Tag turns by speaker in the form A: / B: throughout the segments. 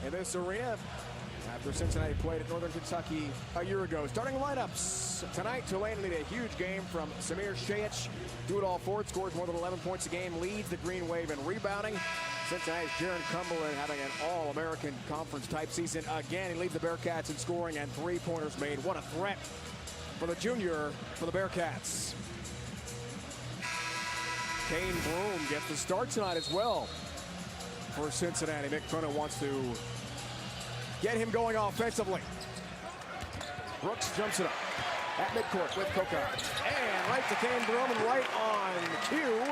A: in this arena after Cincinnati played at Northern Kentucky a year ago. Starting lineups tonight, Tualne lead a huge game from Samir Shayich. Do it all forward, scores more than 11 points a game, leads the Green Wave in rebounding. Cincinnati's Jaron Cumberland having an All-American Conference type season again. He leads the Bearcats in scoring and three-pointers made. What a threat for the junior for the Bearcats. Kane Broom gets the start tonight as well for Cincinnati. Mick Cronin wants to get him going offensively. Brooks jumps it up at midcourt with Kokot. And right to Kane Broom, and right on cue,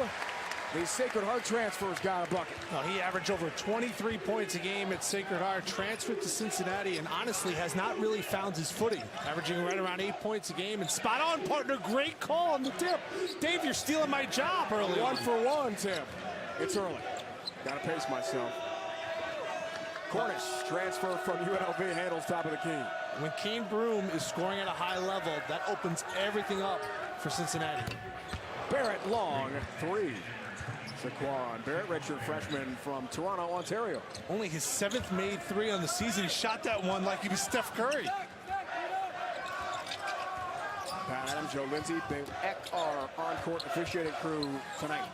A: the Sacred Heart transfer's got a bucket.
B: Well, he averaged over 23 points a game at Sacred Heart, transferred to Cincinnati, and honestly has not really found his footing. Averaging right around 8 points a game, and spot on, partner. Great call on the tip. Dave, you're stealing my job early.
A: 1 for 1 tip. It's early. Gotta pace myself. Cornish, transfer from UNLV, handles top of the key.
B: When Kane Broom is scoring at a high level, that opens everything up for Cincinnati.
A: Barrett long, three. Shaquan Barrett, redshirt freshman from Toronto, Ontario.
B: Only his 7th made three on the season. He shot that one like he was Steph Curry.
A: Pat Adams, Joe Lindsay, Big Eck, our on-court officiating crew tonight.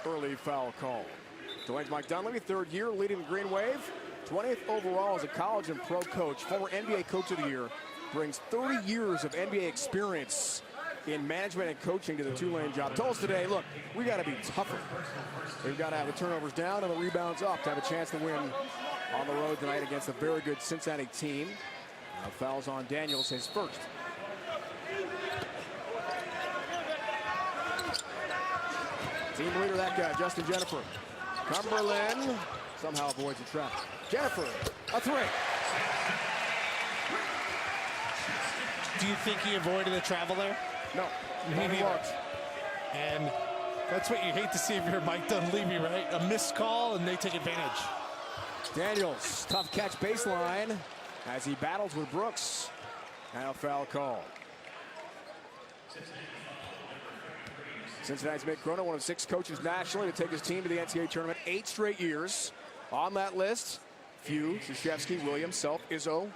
A: Early foul call. Tualne's Mike Dunleavy, third year leading the Green Wave. 20th overall as a college and pro coach. Former NBA Coach of the Year. Brings 30 years of NBA experience in management and coaching to the Tulane job. Told us today, look, we got to be tougher. We've got to have the turnovers down and the rebounds up to have a chance to win on the road tonight against a very good Cincinnati team. Now fouls on Daniels, his first. Team leader, that guy, Justin Jennifer. Cumberland somehow avoids the trap. Jennifer, a three.
B: Do you think he avoided the travel there?
A: No,
B: he walked. And that's what you hate to see if you're Mike Dunleavy, right? A missed call, and they take advantage.
A: Daniels, tough catch baseline as he battles with Brooks. And a foul call. Cincinnati's Mick Cronin, one of 6 coaches nationally to take his team to the NCAA tournament 8 straight years. On that list, Few, Krzyzewski, Williams, Self, Izzo.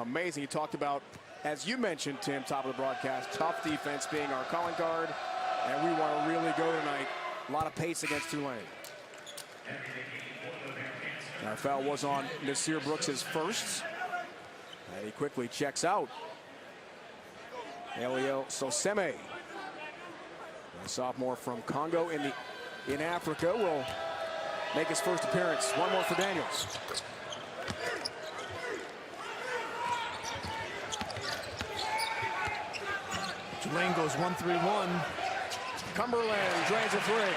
A: Amazing. He talked about, as you mentioned, Tim, top of the broadcast, tough defense being our calling card, and we want to really go tonight. A lot of pace against Tulane. That foul was on Nasir Brooks' first, and he quickly checks out. Elio Soseme, a sophomore from Congo in Africa, will make his first appearance. One more for Daniels.
B: Tulane goes 1-3-1.
A: Cumberland drains a three.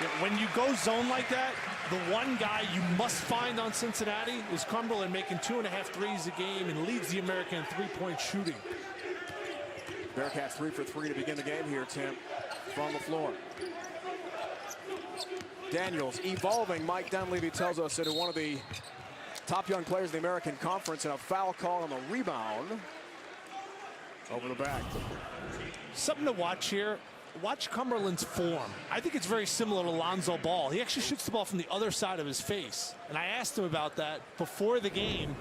B: Yeah, when you go zone like that, the one guy you must find on Cincinnati is Cumberland, making 2.5 threes a game and leads the American in three-point shooting.
A: Bearcats 3 for 3 to begin the game here, Tim, from the floor. Daniels evolving, Mike Dunleavy tells us, into one of the top young players in the American Conference, and a foul call on the rebound. Over the back.
B: Something to watch here. Watch Cumberland's form. I think it's very similar to Lonzo Ball. He actually shoots the ball from the other side of his face. And I asked him about that before the game,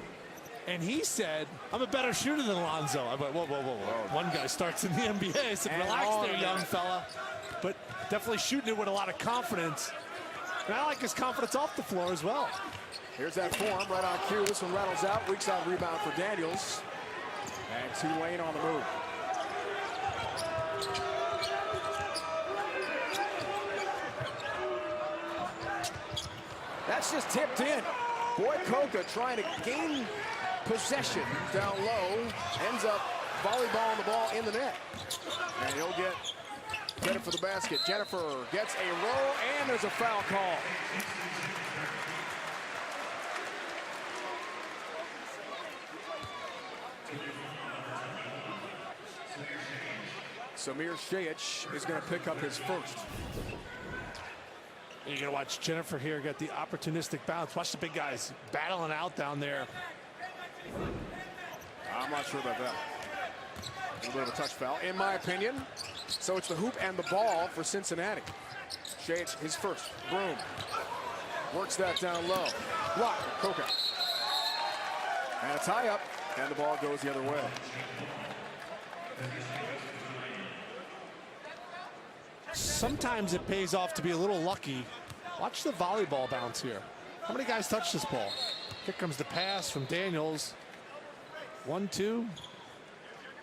B: and he said, I'm a better shooter than Lonzo. I went, whoa, whoa, whoa, whoa. One guy starts in the NBA. I said,
A: and
B: relax there, young fella. But definitely shooting it with a lot of confidence. And I like his confidence off the floor as well.
A: Here's that form right on cue. This one rattles out. Weak side rebound for Daniels. And Tulane on the move. That's just tipped in. Boy Coca trying to gain possession down low. Ends up volleyballing the ball in the net. And he'll get credit for the basket. Jennifer gets a roll, and there's a foul call. Samir Shayich is going to pick up his first.
B: You're going to watch Jennifer here get the opportunistic bounce. Watch the big guys battling out down there.
A: I'm not sure about that. A little bit of a touch foul, in my opinion. So it's the hoop and the ball for Cincinnati. Shades, his first. Broom. Works that down low. Block. Coca. And a tie up. And the ball goes the other way.
B: Sometimes it pays off to be a little lucky. Watch the volleyball bounce here. How many guys touch this ball? Here comes the pass from Daniels. 1-2.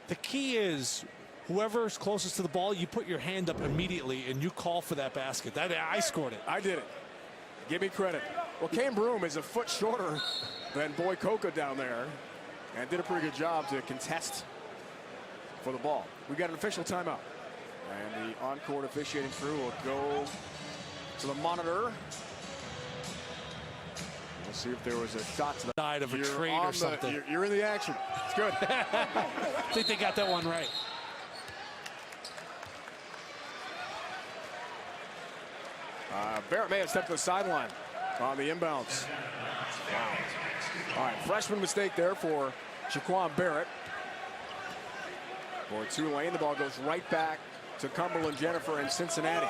B: The key is whoever's closest to the ball, you put your hand up immediately and you call for that basket. I scored it.
A: I did it. Give me credit. Well, Cam Broom is a foot shorter than Boy Coca down there and did a pretty good job to contest for the ball. We got an official timeout. And the on-court officiating crew will go to the monitor. We'll see if there was a shot to the
B: side of a trade or something.
A: You're in the action. It's good.
B: I think they got that one right.
A: Barrett may have stepped to the sideline on the inbounds. Wow. All right, freshman mistake there for Jaquan Barrett. For Tualne, the ball goes right back to Cumberland Jennifer in Cincinnati.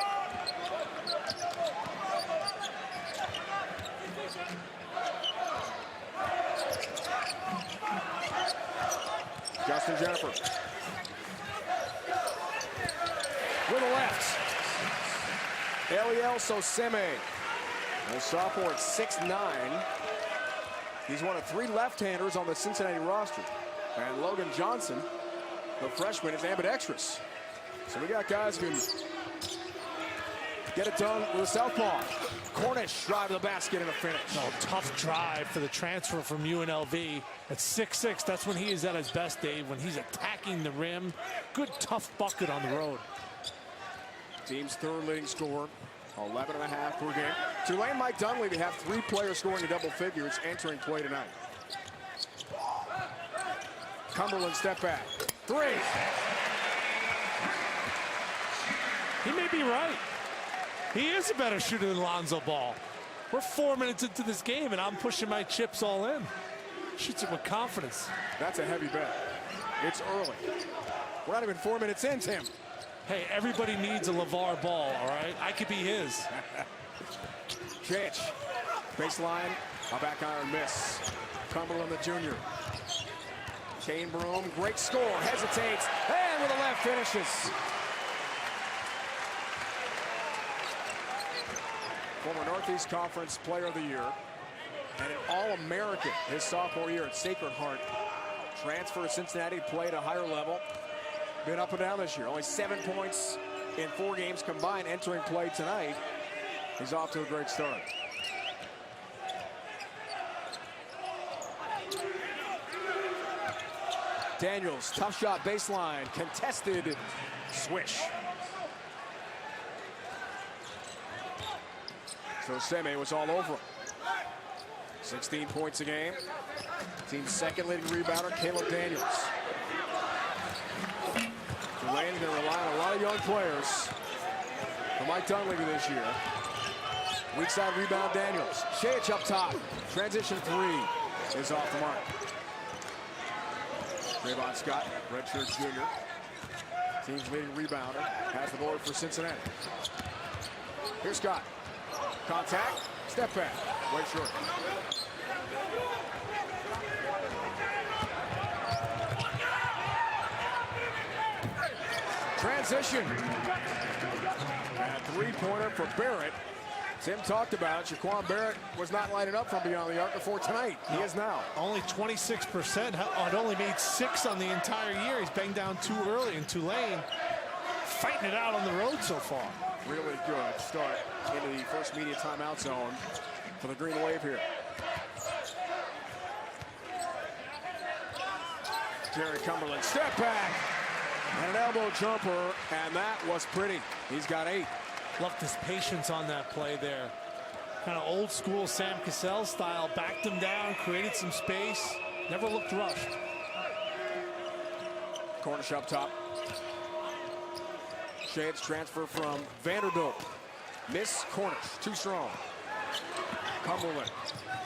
A: Justin Jennifer. With the left. Eliel Soseme, a sophomore at 6'9". He's one of 3 left-handers on the Cincinnati roster. And Logan Johnson, the freshman, is ambidextrous. So we got guys who can get it done with a southpaw. Cornish drive to the basket and a finish.
B: Oh, tough drive for the transfer from UNLV. At 6'6", that's when he is at his best, Dave, when he's attacking the rim. Good, tough bucket on the road.
A: Team's third leading scorer, 11.5 per game. Tulane Mike Dunleavy have 3 players scoring in double figures entering play tonight. Cumberland step back. 3.
B: He may be right. He is a better shooter than Lonzo Ball. We're 4 minutes into this game, and I'm pushing my chips all in. Shoots it with confidence.
A: That's a heavy bet. It's early. We're not even 4 minutes in, Tim.
B: Hey, everybody needs a LeVar Ball, all right? I could be his.
A: Chich. Baseline. A back iron miss. Cumberland, the junior. Kane Broom, great score. Hesitates. And with a left finishes. Former Northeast Conference Player of the Year. And an All-American his sophomore year at Sacred Heart. Transfer to Cincinnati, played at a higher level. Been up and down this year. Only 7 points in 4 games combined entering play tonight. He's off to a great start. Daniels, tough shot baseline, contested, swish. So Seme was all over him. 16 points a game. Team's second leading rebounder, Caleb Daniels. Tulane's going to rely on a lot of young players for Mike Dunleavy this year. Weak side rebound, Daniels. Shea up top. Transition 3 is off the mark. Trayvon Scott, redshirt junior. Team's leading rebounder. Has the board for Cincinnati. Here's Scott. Contact. Step back. Way short. Transition. And a 3-pointer for Barrett. Tim talked about it. Jaquan Barrett was not lining up from beyond the arc before tonight. He is now.
B: Only 26%. Had only made 6 on the entire year. He's banged down 2 early in Tulane. Fighting it out on the road so far.
A: Really good start into the first media timeout zone for the Green Wave here. Jerry Cumberland, step back. And an elbow jumper, and that was pretty. He's got 8.
B: Loved his patience on that play there. Kind of old school Sam Cassell style. Backed him down, created some space. Never looked rushed.
A: Cornish up top. Shades transfer from Vanderbilt. Miss Cornish, too strong. Cumberland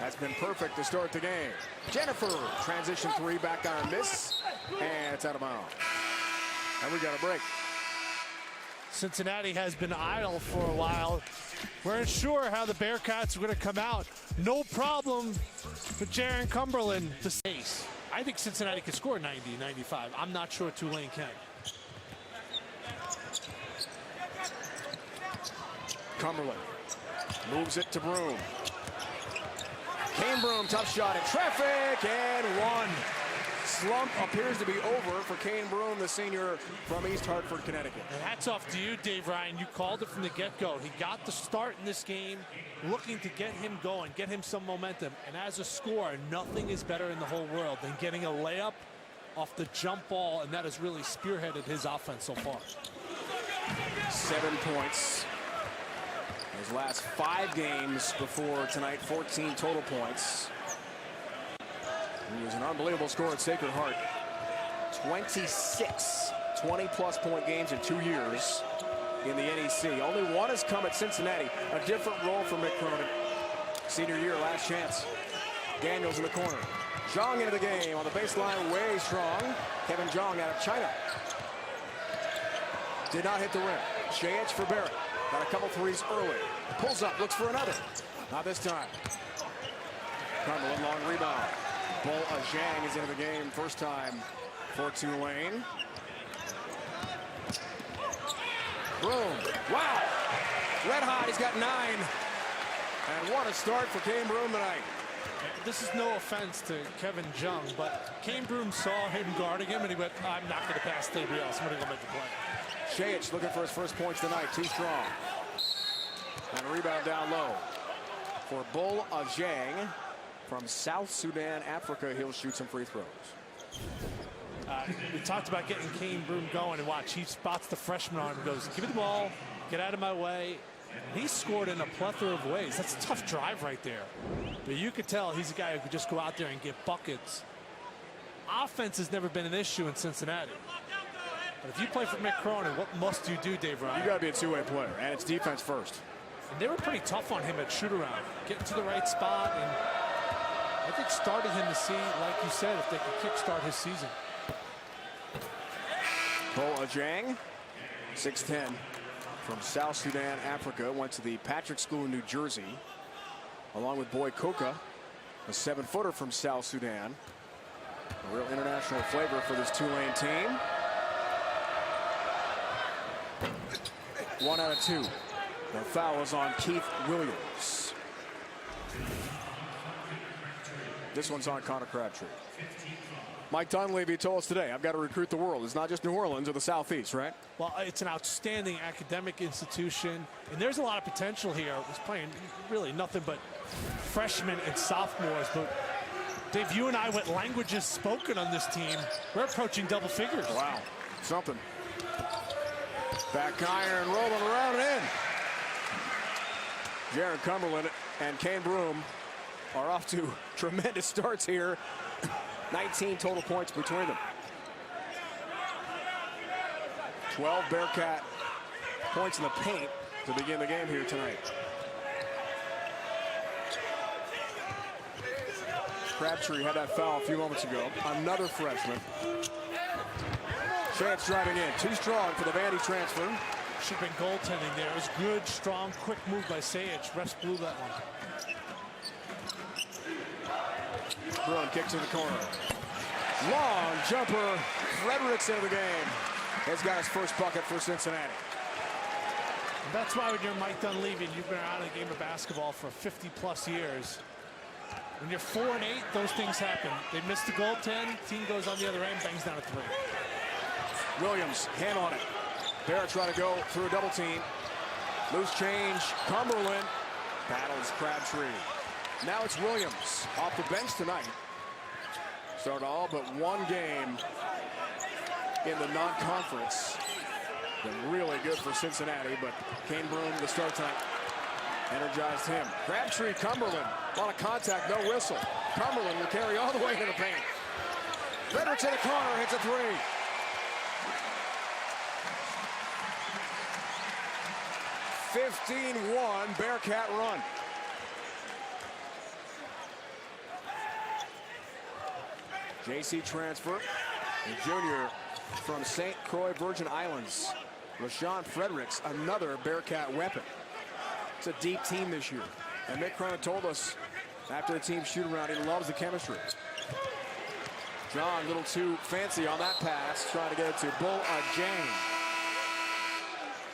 A: has been perfect to start the game. Jennifer, transition 3, back iron miss. And it's out of bounds. And we got a break.
B: Cincinnati has been idle for a while. Weren't sure how the Bearcats were going to come out. No problem for Jaron Cumberland to space. I think Cincinnati could score 90, 95. I'm not sure Tulane can.
A: Cumberland moves it to Broom. Kane Broom, tough shot in traffic, and one. Slump appears to be over for Kane Broom, the senior from East Hartford, Connecticut.
B: And hats off to you, Dave Ryan. You called it from the get-go. He got the start in this game, looking to get him going, get him some momentum. And as a scorer, nothing is better in the whole world than getting a layup off the jump ball, and that has really spearheaded his offense so far.
A: 7 points. His last 5 games before tonight, 14 total points. He was an unbelievable scorer at Sacred Heart. 26 20-plus point games in 2 years in the NEC. Only one has come at Cincinnati. A different role for Mick Cronin. Senior year, last chance. Daniels in the corner. Zhang into the game on the baseline, way strong. Kevin Zhang out of China. Did not hit the rim. Shayich for Barrett. Got a couple threes early. Pulls up, looks for another. Not this time. Cumberland, long rebound. Bull Zhang is into the game, first time for Tulane. Broom, wow. Red hot, he's got 9. And what a start for Kane Broom tonight.
B: This is no offense to Kevin Jung, but Kane Broom saw him guarding him, and he went, I'm not going to pass to anybody else. I'm going to go make a play.
A: Shayich looking for his first points tonight, too strong. And a rebound down low for Bull Zhang from South Sudan, Africa. He'll shoot some free throws.
B: We talked about getting Kane Broom going, and watch, he spots the freshman on and goes, give me the ball, get out of my way. He scored in a plethora of ways. That's a tough drive right there. But you could tell he's a guy who could just go out there and get buckets. Offense has never been an issue in Cincinnati. But if you play for Mick Cronin, what must you do, Dave Ryan?
A: You got to be a two-way player, and it's defense first.
B: And they were pretty tough on him at shoot-around, getting to the right spot, and I think started him to see, like you said, if they could kickstart his season.
A: Bull Zhang, 6'10", from South Sudan, Africa, went to the Patrick School in New Jersey, along with Boy Coca, a 7-footer from South Sudan. A real international flavor for this Tulane team. 1 out of 2. The foul is on Keith Williams. This one's on Connor Crabtree. Mike Dunleavy told us today, I've got to recruit the world. It's not just New Orleans or the Southeast, right?
B: Well, it's an outstanding academic institution, and there's a lot of potential here. He's playing really nothing but freshmen and sophomores. But Dave, you and I, what languages spoken on this team, we're approaching double figures.
A: Wow, something. Back iron, rolling around and in. Jaron Cumberland and Kane Broom are off to tremendous starts here. 19 total points between them. 12 Bearcat points in the paint to begin the game here tonight. Crabtree had that foul a few moments ago. Another freshman. Chance driving in. Too strong for the Vandy transfer.
B: Should have been goaltending there. It was good, strong, quick move by Sayich. Refs blew that one.
A: Bruin kicks in the corner. Long jumper. Fredericks into the game. Has got his first bucket for Cincinnati.
B: And that's why when you're Mike Dunleavy and you've been around the game of basketball for 50-plus years, when you're 4 and 8, those things happen. They miss the goaltend, team goes on the other end, bangs down a 3.
A: Williams, hand on it. Barrett trying to go through a double team. Loose change. Cumberland battles Crabtree. Now it's Williams off the bench tonight. Started all but one game in the non-conference. Been really good for Cincinnati, but Kane Broom, the start tonight, energized him. Crabtree, Cumberland, a lot of contact, no whistle. Cumberland will carry all the way to the paint. Fredericks in the corner, hits a 3. (15-1) Bearcat run. JC transfer, a junior from St. Croix Virgin Islands. Rashawn Fredericks, another Bearcat weapon. It's a deep team this year. And Mick Cronin told us after the team shoot around, he loves the chemistry. John, a little too fancy on that pass, trying to get it to Tualne.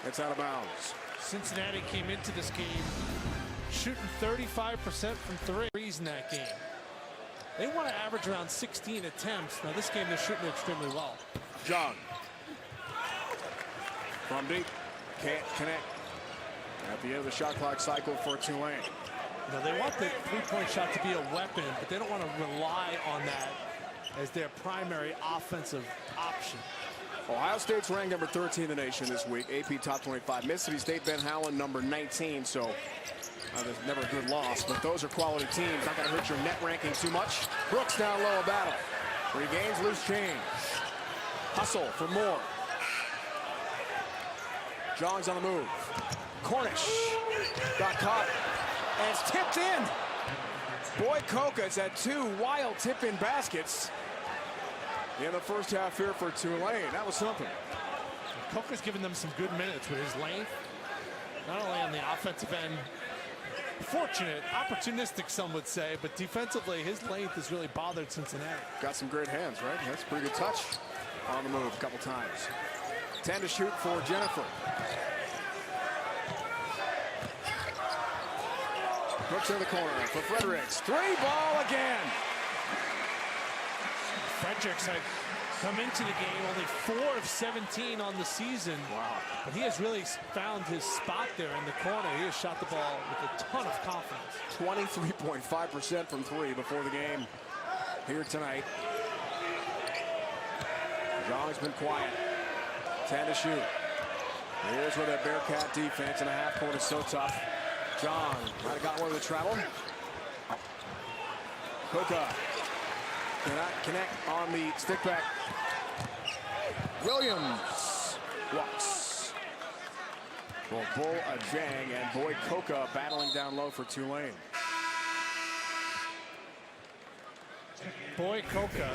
A: It's out of bounds.
B: Cincinnati came into this game shooting 35% from threes in that game. They want to average around 16 attempts. Now this game they're shooting extremely well.
A: John. From deep. Can't connect. At the end of the shot clock cycle for Tualne.
B: Now they want the three-point shot to be a weapon, but they don't want to rely on that as their primary offensive option.
A: Ohio State's ranked number 13 in the nation this week. AP top 25. Mississippi State, Ben Howland, number 19. So there's never a good loss, but those are quality teams. Not going to hurt your net ranking too much. Brooks down low, a battle. Regains loose change. Hustle for more. John's on the move. Cornish got caught, and it's tipped in. Boyd Koka's had two wild tip-in baskets in the first half here for Tulane. That was something.
B: Koka's given them some good minutes with his length, not only on the offensive end, fortunate, opportunistic some would say, but defensively his length has really bothered Cincinnati.
A: Got some great hands, right? That's a pretty good touch on the move a couple times. 10 to shoot for Jennifer. Brooks in the corner for Fredericks. Three ball again.
B: Fredericks had come into the game only 4 of 17 on the season.
A: Wow.
B: But he has really found his spot there in the corner. He has shot the ball with a ton of confidence.
A: 23.5% from three before the game here tonight. John's been quiet. 10 to shoot. Here's where that Bearcat defense in a half court is so tough. John might have got one of the travel. Koka cannot connect on the stick back. Williams walks. Well, Tualne and Boyd Koka battling down low for Tulane.
B: Boyd Koka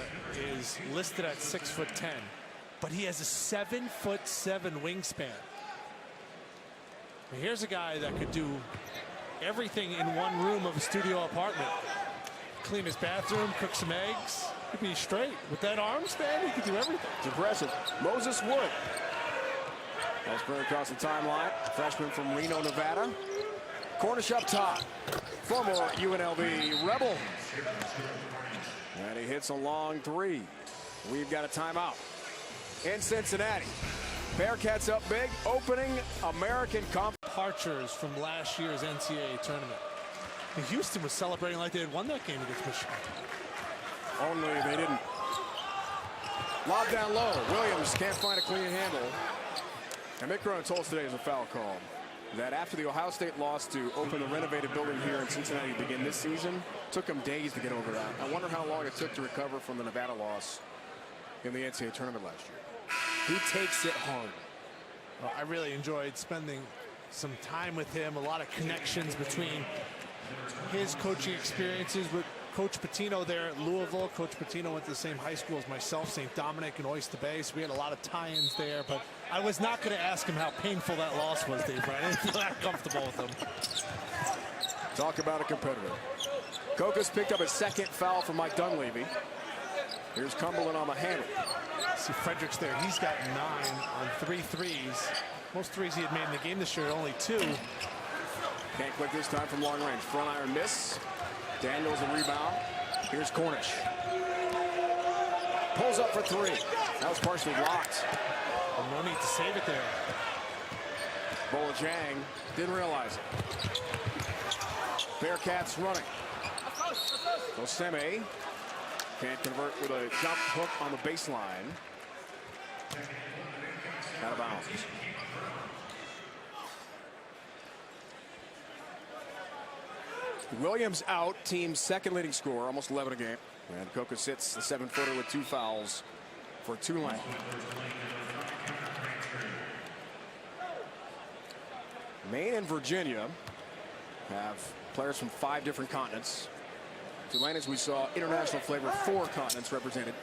B: is listed at 6'10", but he has a 7'7" wingspan. Here's a guy that could do everything in one room of a studio apartment. Clean his bathroom, cook some eggs. He'd be straight. With that arm span, he could do everything.
A: It's impressive. Moses Wood. That's spread across the timeline. Freshman from Reno, Nevada. Cornish up top. Former UNLV Rebel. And he hits a long three. We've got a timeout in Cincinnati. Bearcats up big, opening American Conference.
B: Departures from last year's NCAA tournament. And Houston was celebrating like they had won that game against Michigan.
A: Only they didn't. Lob down low. Williams can't find a clean handle. And Mick Cronin told us today is a foul call. That after the Ohio State loss to open the renovated building here in Cincinnati to begin this season, took them days to get over that. I wonder how long it took to recover from the Nevada loss in the NCAA tournament last year. He takes it hard.
B: Well, I really enjoyed spending some time with him. A lot of connections between his coaching experiences with Coach Pitino there at Louisville. Coach Pitino went to the same high school as myself, St. Dominic and Oyster Bay, so we had a lot of tie-ins there. But I was not going to ask him how painful that loss was, Dave. Right? I didn't feel that comfortable with him.
A: Talk about a competitor. Koka's picked up a second foul from Mike Dunleavy. Here's Cumberland on the handle.
B: See Fredericks there. He's got 9 on 3 threes. Most threes he had made in the game this year, only 2.
A: Can't click this time from long range. Front iron miss. Daniels a rebound. Here's Cornish. Pulls up for 3. That was partially blocked.
B: Well, no need to save it there.
A: Tualne didn't realize it. Bearcats running. Oseme can't convert with a jump hook on the baseline. Out of bounds. Williams out, team's second leading scorer, almost 11 a game. And Koka sits the 7-footer with 2 fouls for Tualne. Maine and Virginia have players from 5 different continents. Tulane, as we saw, international flavor, 4 continents represented.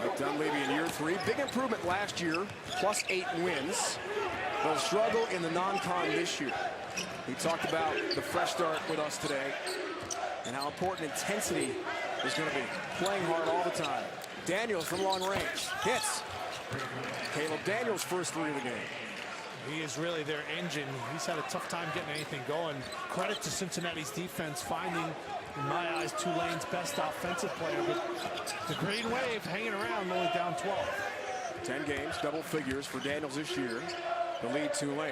A: Mike Dunleavy in year 3. Big improvement last year, +8 wins. They'll struggle in the non-con this year. He talked about the fresh start with us today and how important intensity is going to be. Playing hard all the time. Daniels from long range. Hits. Caleb Daniels' first 3 of the game.
B: He is really their engine. He's had a tough time getting anything going. Credit to Cincinnati's defense finding, in my eyes, Tulane's best offensive player. But the Green Wave hanging around, only down 12.
A: 10 games, double figures for Daniels this year. The lead Tulane.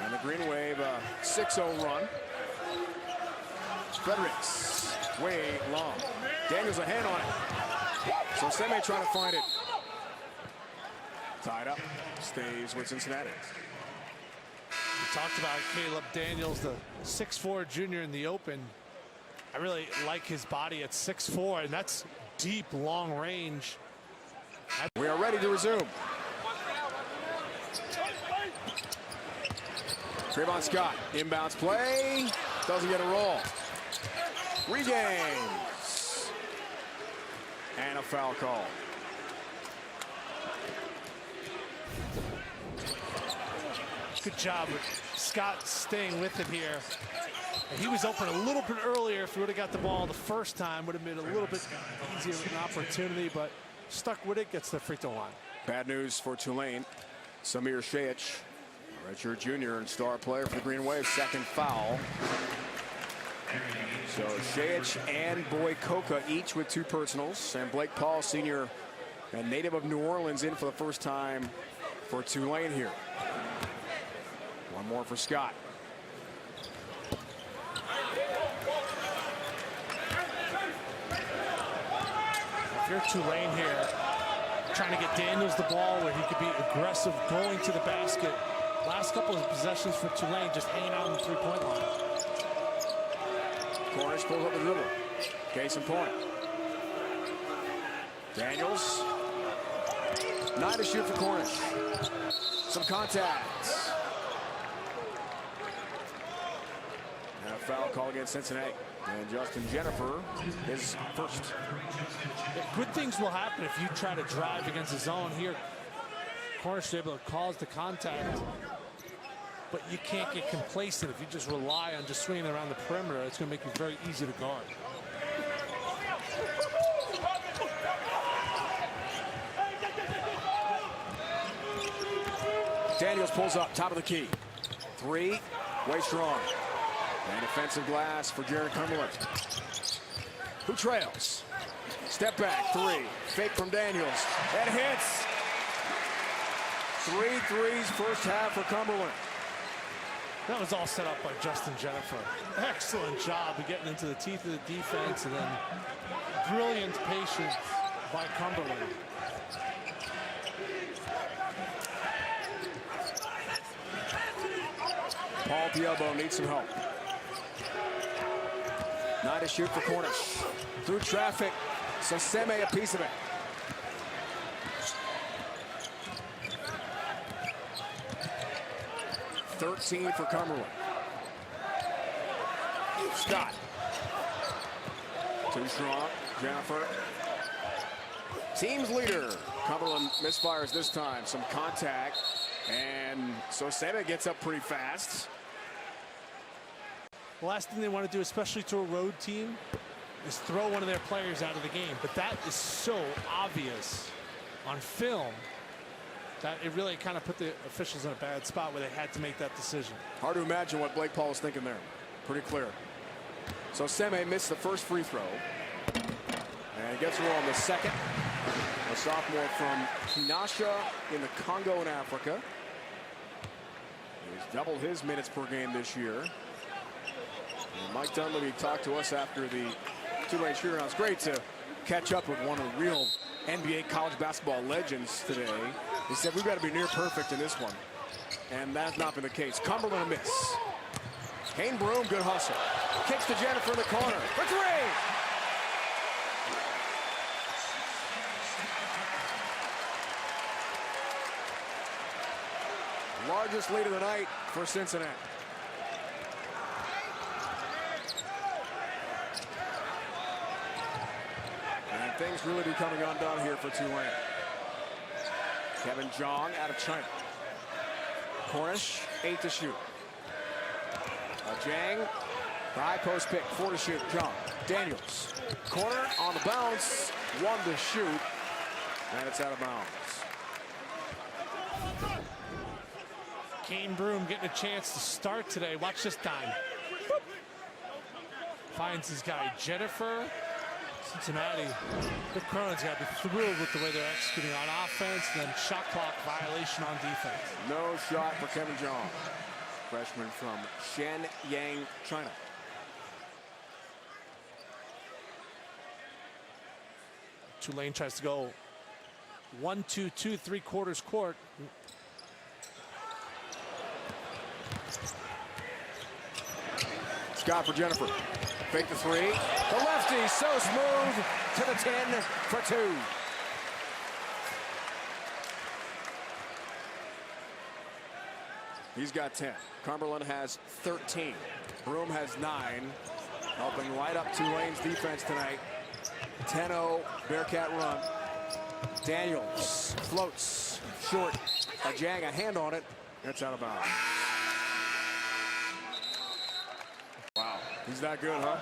A: And the Green Wave, 6-0 run. Fredericks, way long. Daniels a hand on it. So Seme trying to find it. Tied up, stays with Cincinnati.
B: We talked about Caleb Daniels, the 6'4" junior in the open. I really like his body at 6'4", and that's deep, long range.
A: We are ready to resume. Trayvon Scott, inbounds play, doesn't get a roll. Regains. And a foul call.
B: Good job with Scott staying with it here. And he was open a little bit earlier. If he would have got the ball the first time, would have been a little bit easier of an opportunity, but stuck with it, gets the free throw line.
A: Bad news for Tulane. Samir Shayich, redshirt junior and star player for the Green Wave, second foul. So Shayich and Boy Coca each with 2 personals, and Blake Paul, senior and native of New Orleans, in for the first time for Tulane here. One more for Scott.
B: If you're Tulane here, trying to get Daniels the ball where he could be aggressive going to the basket. Last couple of possessions for Tulane just hanging out on the 3-point line.
A: Cornish pulls up the dribble. Case in point. Daniels. 9 to shoot for Cornish. Some contacts. And a foul call against Cincinnati. And Justin Jennifer is first.
B: Yeah, good things will happen if you try to drive against the zone here. Cornish is able to cause the contact, but you can't get complacent if you just rely on just swinging around the perimeter. It's going to make you very easy to guard.
A: Daniels pulls up, top of the key. 3, way strong. And offensive glass for Jared Cumberland, who trails. Step back, 3, fake from Daniels, and hits. 3 threes first half for Cumberland.
B: That was all set up by Justin Jennifer. Excellent job of getting into the teeth of the defense, and then brilliant patience by Cumberland.
A: Paul Pielbo needs some help. 9 to shoot for Cornish. Through traffic, so Seme a piece of it. .13 for Cumberland. Scott. Too strong. Jennifer. Team's leader. Cumberland misfires this time. Some contact. And so Seme gets up pretty fast.
B: The last thing they want to do, especially to a road team, is throw one of their players out of the game. But that is so obvious on film that it really kind of put the officials in a bad spot where they had to make that decision.
A: Hard to imagine what Blake Paul was thinking there. Pretty clear. So Seme missed the first free throw. And gets a roll on the second. A sophomore from Kinshasa in the Congo in Africa. He's doubled his minutes per game this year. And Mike Dunleavy talked to us after the Tulane shootout. It's great to catch up with one of the real NBA college basketball legends today. He said we've got to be near perfect in this one. And that's not been the case. Cumberland a miss. Kane Broom, good hustle. Kicks to Jennifer in the corner for 3. Largest lead of the night for Cincinnati. And And things really be coming undone here for Tualne. Kevin Jong out of China. Cornish, 8 to shoot. Jang, the high post pick, 4 to shoot. Jong, Daniels, corner on the bounce, 1 to shoot, and it's out of bounds.
B: Kane Broom getting a chance to start today. Watch this dime. Boop. Finds his guy Jennifer. Cincinnati. Rick Cronin's got to be thrilled with the way they're executing on offense, and then shot clock violation on defense.
A: No shot for Kevin Jong, freshman from Shenyang, China.
B: Tulane tries to go 1-2-2 3/4 court.
A: Scott for Jennifer. Fake the 3. The lefty so smooth to the 10 for 2. He's got 10. Cumberland has 13. Broom has 9. Helping light up Tulane's defense tonight. 10-0 Bearcat run. Daniels floats short. Jang, a hand on it. That's out of bounds. Wow, he's that good, huh?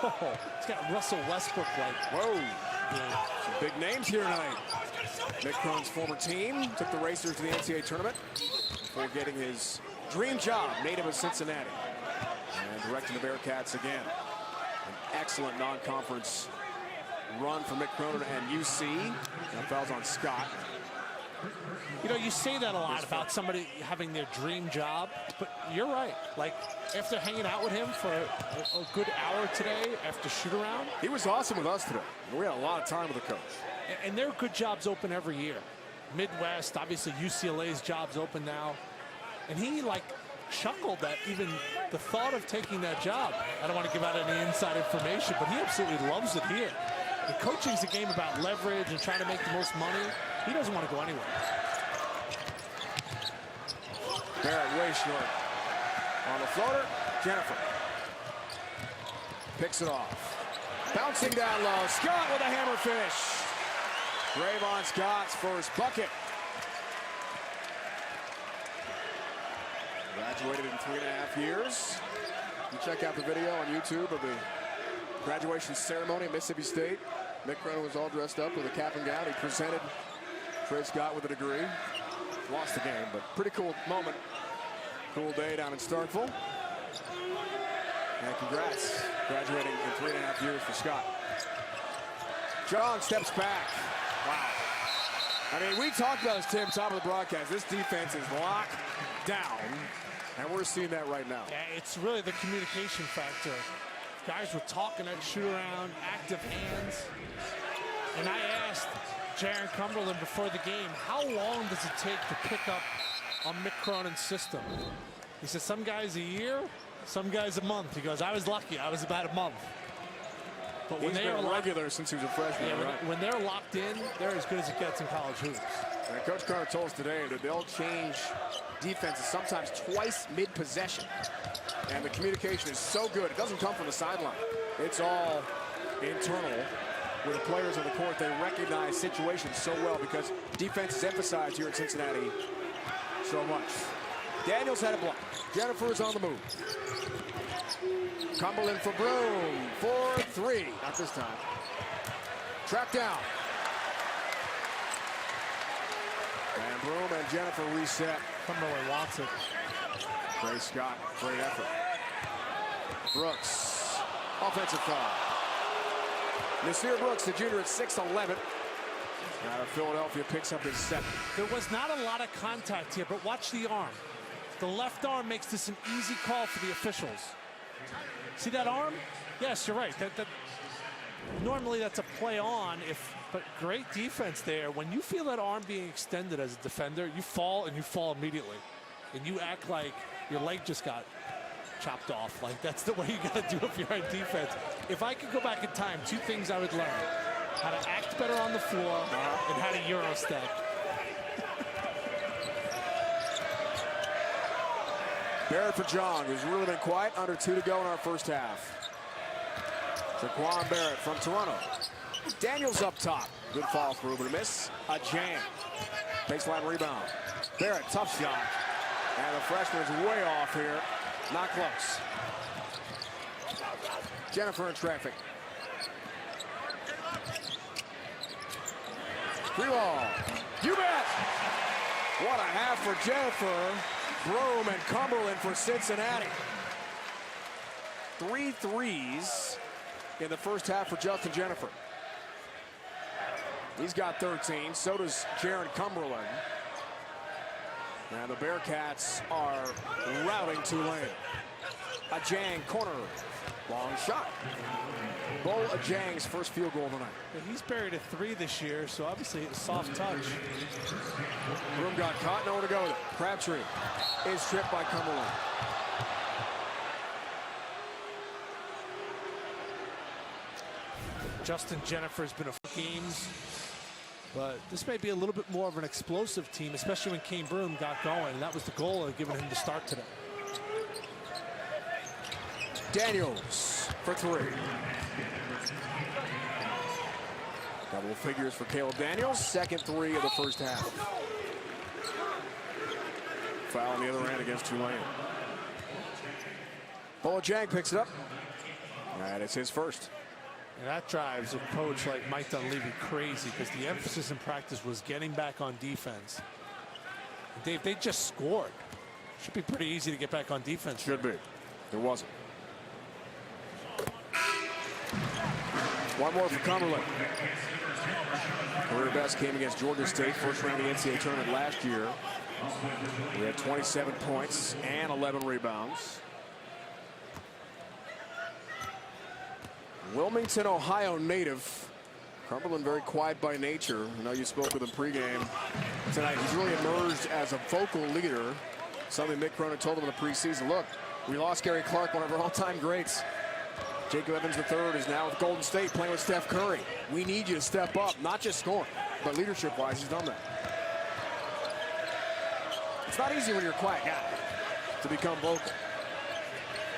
B: Oh, he's got Russell Westbrook like.
A: Whoa. Yeah. Some big names here tonight. Mick Cronin's former team took the Racers to the NCAA tournament before getting his dream job, native of Cincinnati, and directing the Bearcats again. An excellent non-conference run for Mick Cronin and UC. And fouls on Scott.
B: You know, you say that a lot about somebody having their dream job, but you're right. Like, after hanging out with him for a good hour today after shoot-around.
A: He was awesome with us today. We had a lot of time with the coach.
B: And there are good jobs open every year. Midwest, obviously UCLA's job's open now. And he, like, chuckled at even the thought of taking that job. I don't want to give out any inside information, but he absolutely loves it here. The coaching's a game about leverage and trying to make the most money. He doesn't want to go anywhere.
A: Barrett way short. On the floater, Jennifer. Picks it off. Bouncing down low. Scott with a hammer finish. Rayvon Scott's first bucket. Graduated in 3.5 years. You check out the video on YouTube of the graduation ceremony at Mississippi State. Mick Cronin was all dressed up with a cap and gown. He presented Trey Scott with a degree. Lost the game, but pretty cool moment. Cool day down in Starkville. And congrats, graduating in 3.5 years for Scott. John steps back. Wow. I mean, we talked about this, Tim, top of the broadcast. This defense is locked down, and we're seeing that right now.
B: Yeah, it's really the communication factor. Guys were talking at shoot-around, active hands. And I asked Jaron Cumberland before the game, how long does it take to pick up on Mick Cronin's system? He said, some guys a year, some guys a month. He goes, I was lucky. I was about a month. But when
A: He's
B: they
A: been
B: are
A: regular since he was a freshman.
B: yeah,
A: right?
B: when they're locked in, they're as good as it gets in college hoops.
A: And Coach Carter told us today that they'll change defenses sometimes twice mid-possession. And the communication is so good. It doesn't come from the sideline. It's all internal with the players on the court. They recognize situations so well because defense is emphasized here at Cincinnati so much. Daniels had a block. Jennifer is on the move. Cumberland for Broom. 4-3. Not this time. Track down. And Broom and Jennifer reset.
B: Cumberland wants it.
A: Trey Scott, great effort. Brooks, offensive foul. Nasir Brooks, the junior at 6'11". Out of Philadelphia, picks up his 7th.
B: There was not a lot of contact here, but watch the arm. The left arm makes this an easy call for the officials. See that arm? Yes, you're right. Normally that's a play on, but great defense there. When you feel that arm being extended as a defender, you fall and you fall immediately. And you act like your leg just got chopped off. Like, that's the way you got to do if you're on defense. If I could go back in time, 2 things I would learn. How to act better on the floor and how to Euro step.
A: Barrett for Jong, who's really been quiet. Under 2 to go in our first half. Jaquan Barrett from Toronto. Daniels up top. Good fall through, but a miss. A jam. Baseline rebound. Barrett, tough shot. And the freshman's way off here. Not close. Jennifer in traffic. Free ball. You bet. What a half for Jennifer. Broome and Cumberland for Cincinnati. 3 threes in the first half for Justin Jennifer. He's got 13. So does Jaron Cumberland. And the Bearcats are routing Tualne. Ajang corner. Long shot. Bo Ajang's first field goal tonight.
B: He's buried a 3 this year, so obviously a soft touch.
A: Broome got caught, nowhere to go with it. Crabtree is stripped by Cumberland.
B: Justin Jennifer's been a games, but this may be a little bit more of an explosive team, especially when Kane Broome got going. And that was the goal of giving him the start today.
A: Daniels for 3. Double figures for Caleb Daniels. Second 3 of the first half. Foul on the other end against Tualne. Bo Ajang picks it up. And it's his first.
B: And that drives a coach like Mike Dunleavy crazy, because the emphasis in practice was getting back on defense. And Dave, they just scored. Should be pretty easy to get back on defense.
A: Should be. It wasn't. One more for Cumberland. Career best came against Georgia State, first round of the NCAA tournament last year. We had 27 points and 11 rebounds. Wilmington, Ohio native. Cumberland very quiet by nature. I know you spoke with him pregame tonight. He's really emerged as a vocal leader. Something Mick Cronin told him in the preseason. Look, we lost Gary Clark, one of our all-time greats. Jacob Evans III is now with Golden State playing with Steph Curry. We need you to step up, not just scoring, but leadership-wise, he's done that. It's not easy when you're a quiet guy to become vocal.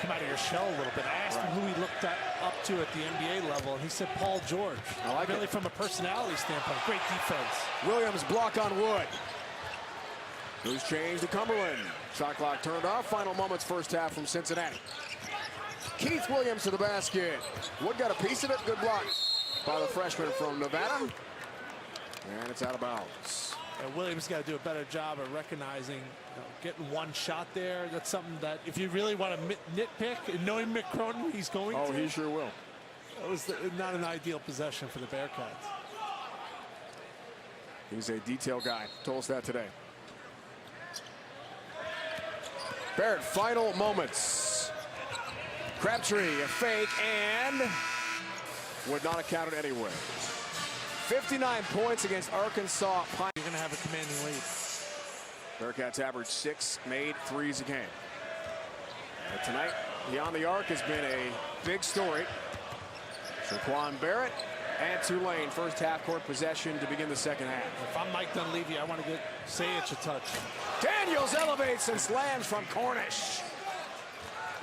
B: Come out of your shell a little bit. I asked him who he looked up to at the NBA level, and he said Paul George.
A: I like
B: really
A: it.
B: From a personality standpoint. Great defense.
A: Williams block on Wood. Loose change to Cumberland. Shot clock turned off. Final moments first half from Cincinnati. Keith Williams to the basket. Wood got a piece of it. Good block by the freshman from Nevada. And it's out of bounds.
B: And Williams got to do a better job of recognizing, getting one shot there. That's something that if you really want to nitpick, and knowing Mick Cronin, he's going to.
A: Oh, he sure will.
B: That was not an ideal possession for the Bearcats.
A: He's a detail guy. Told us that today. Barrett, final moments. Crabtree, a fake, and would not have counted anyway. 59 points against Arkansas.
B: You're going to have a commanding lead.
A: Bearcats average 6 made threes a game. But tonight, beyond the arc has been a big story. Shaquan Barrett and Tulane, first half-court possession to begin the second half.
B: If I'm Mike Dunleavy, I want to say it's a touch.
A: Daniels elevates and slams from Cornish.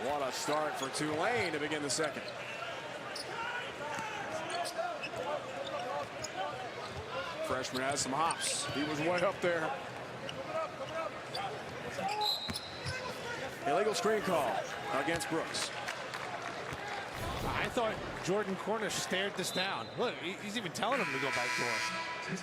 A: What a start for Tulane to begin the second. Freshman has some hops. He was way up there. Illegal screen call against Brooks.
B: I thought Jordan Cornish stared this down. Look, he's even telling him to go back door.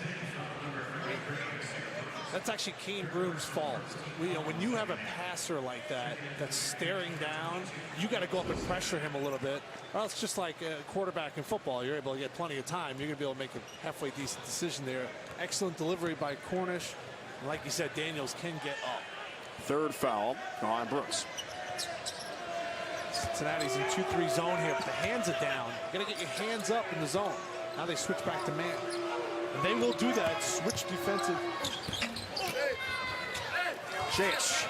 B: That's actually Kane Broome's fault. When you have a passer like that that's staring down, you got to go up and pressure him a little bit. Or else, just like a quarterback in football, you're able to get plenty of time. You're going to be able to make a halfway decent decision there. Excellent delivery by Cornish. And like you said, Daniels can get up.
A: Third foul on Brooks.
B: Cincinnati's in 2-3 zone here, but the hands are down. You got to get your hands up in the zone. Now they switch back to man. And they will do that. Switch defensive.
A: Chase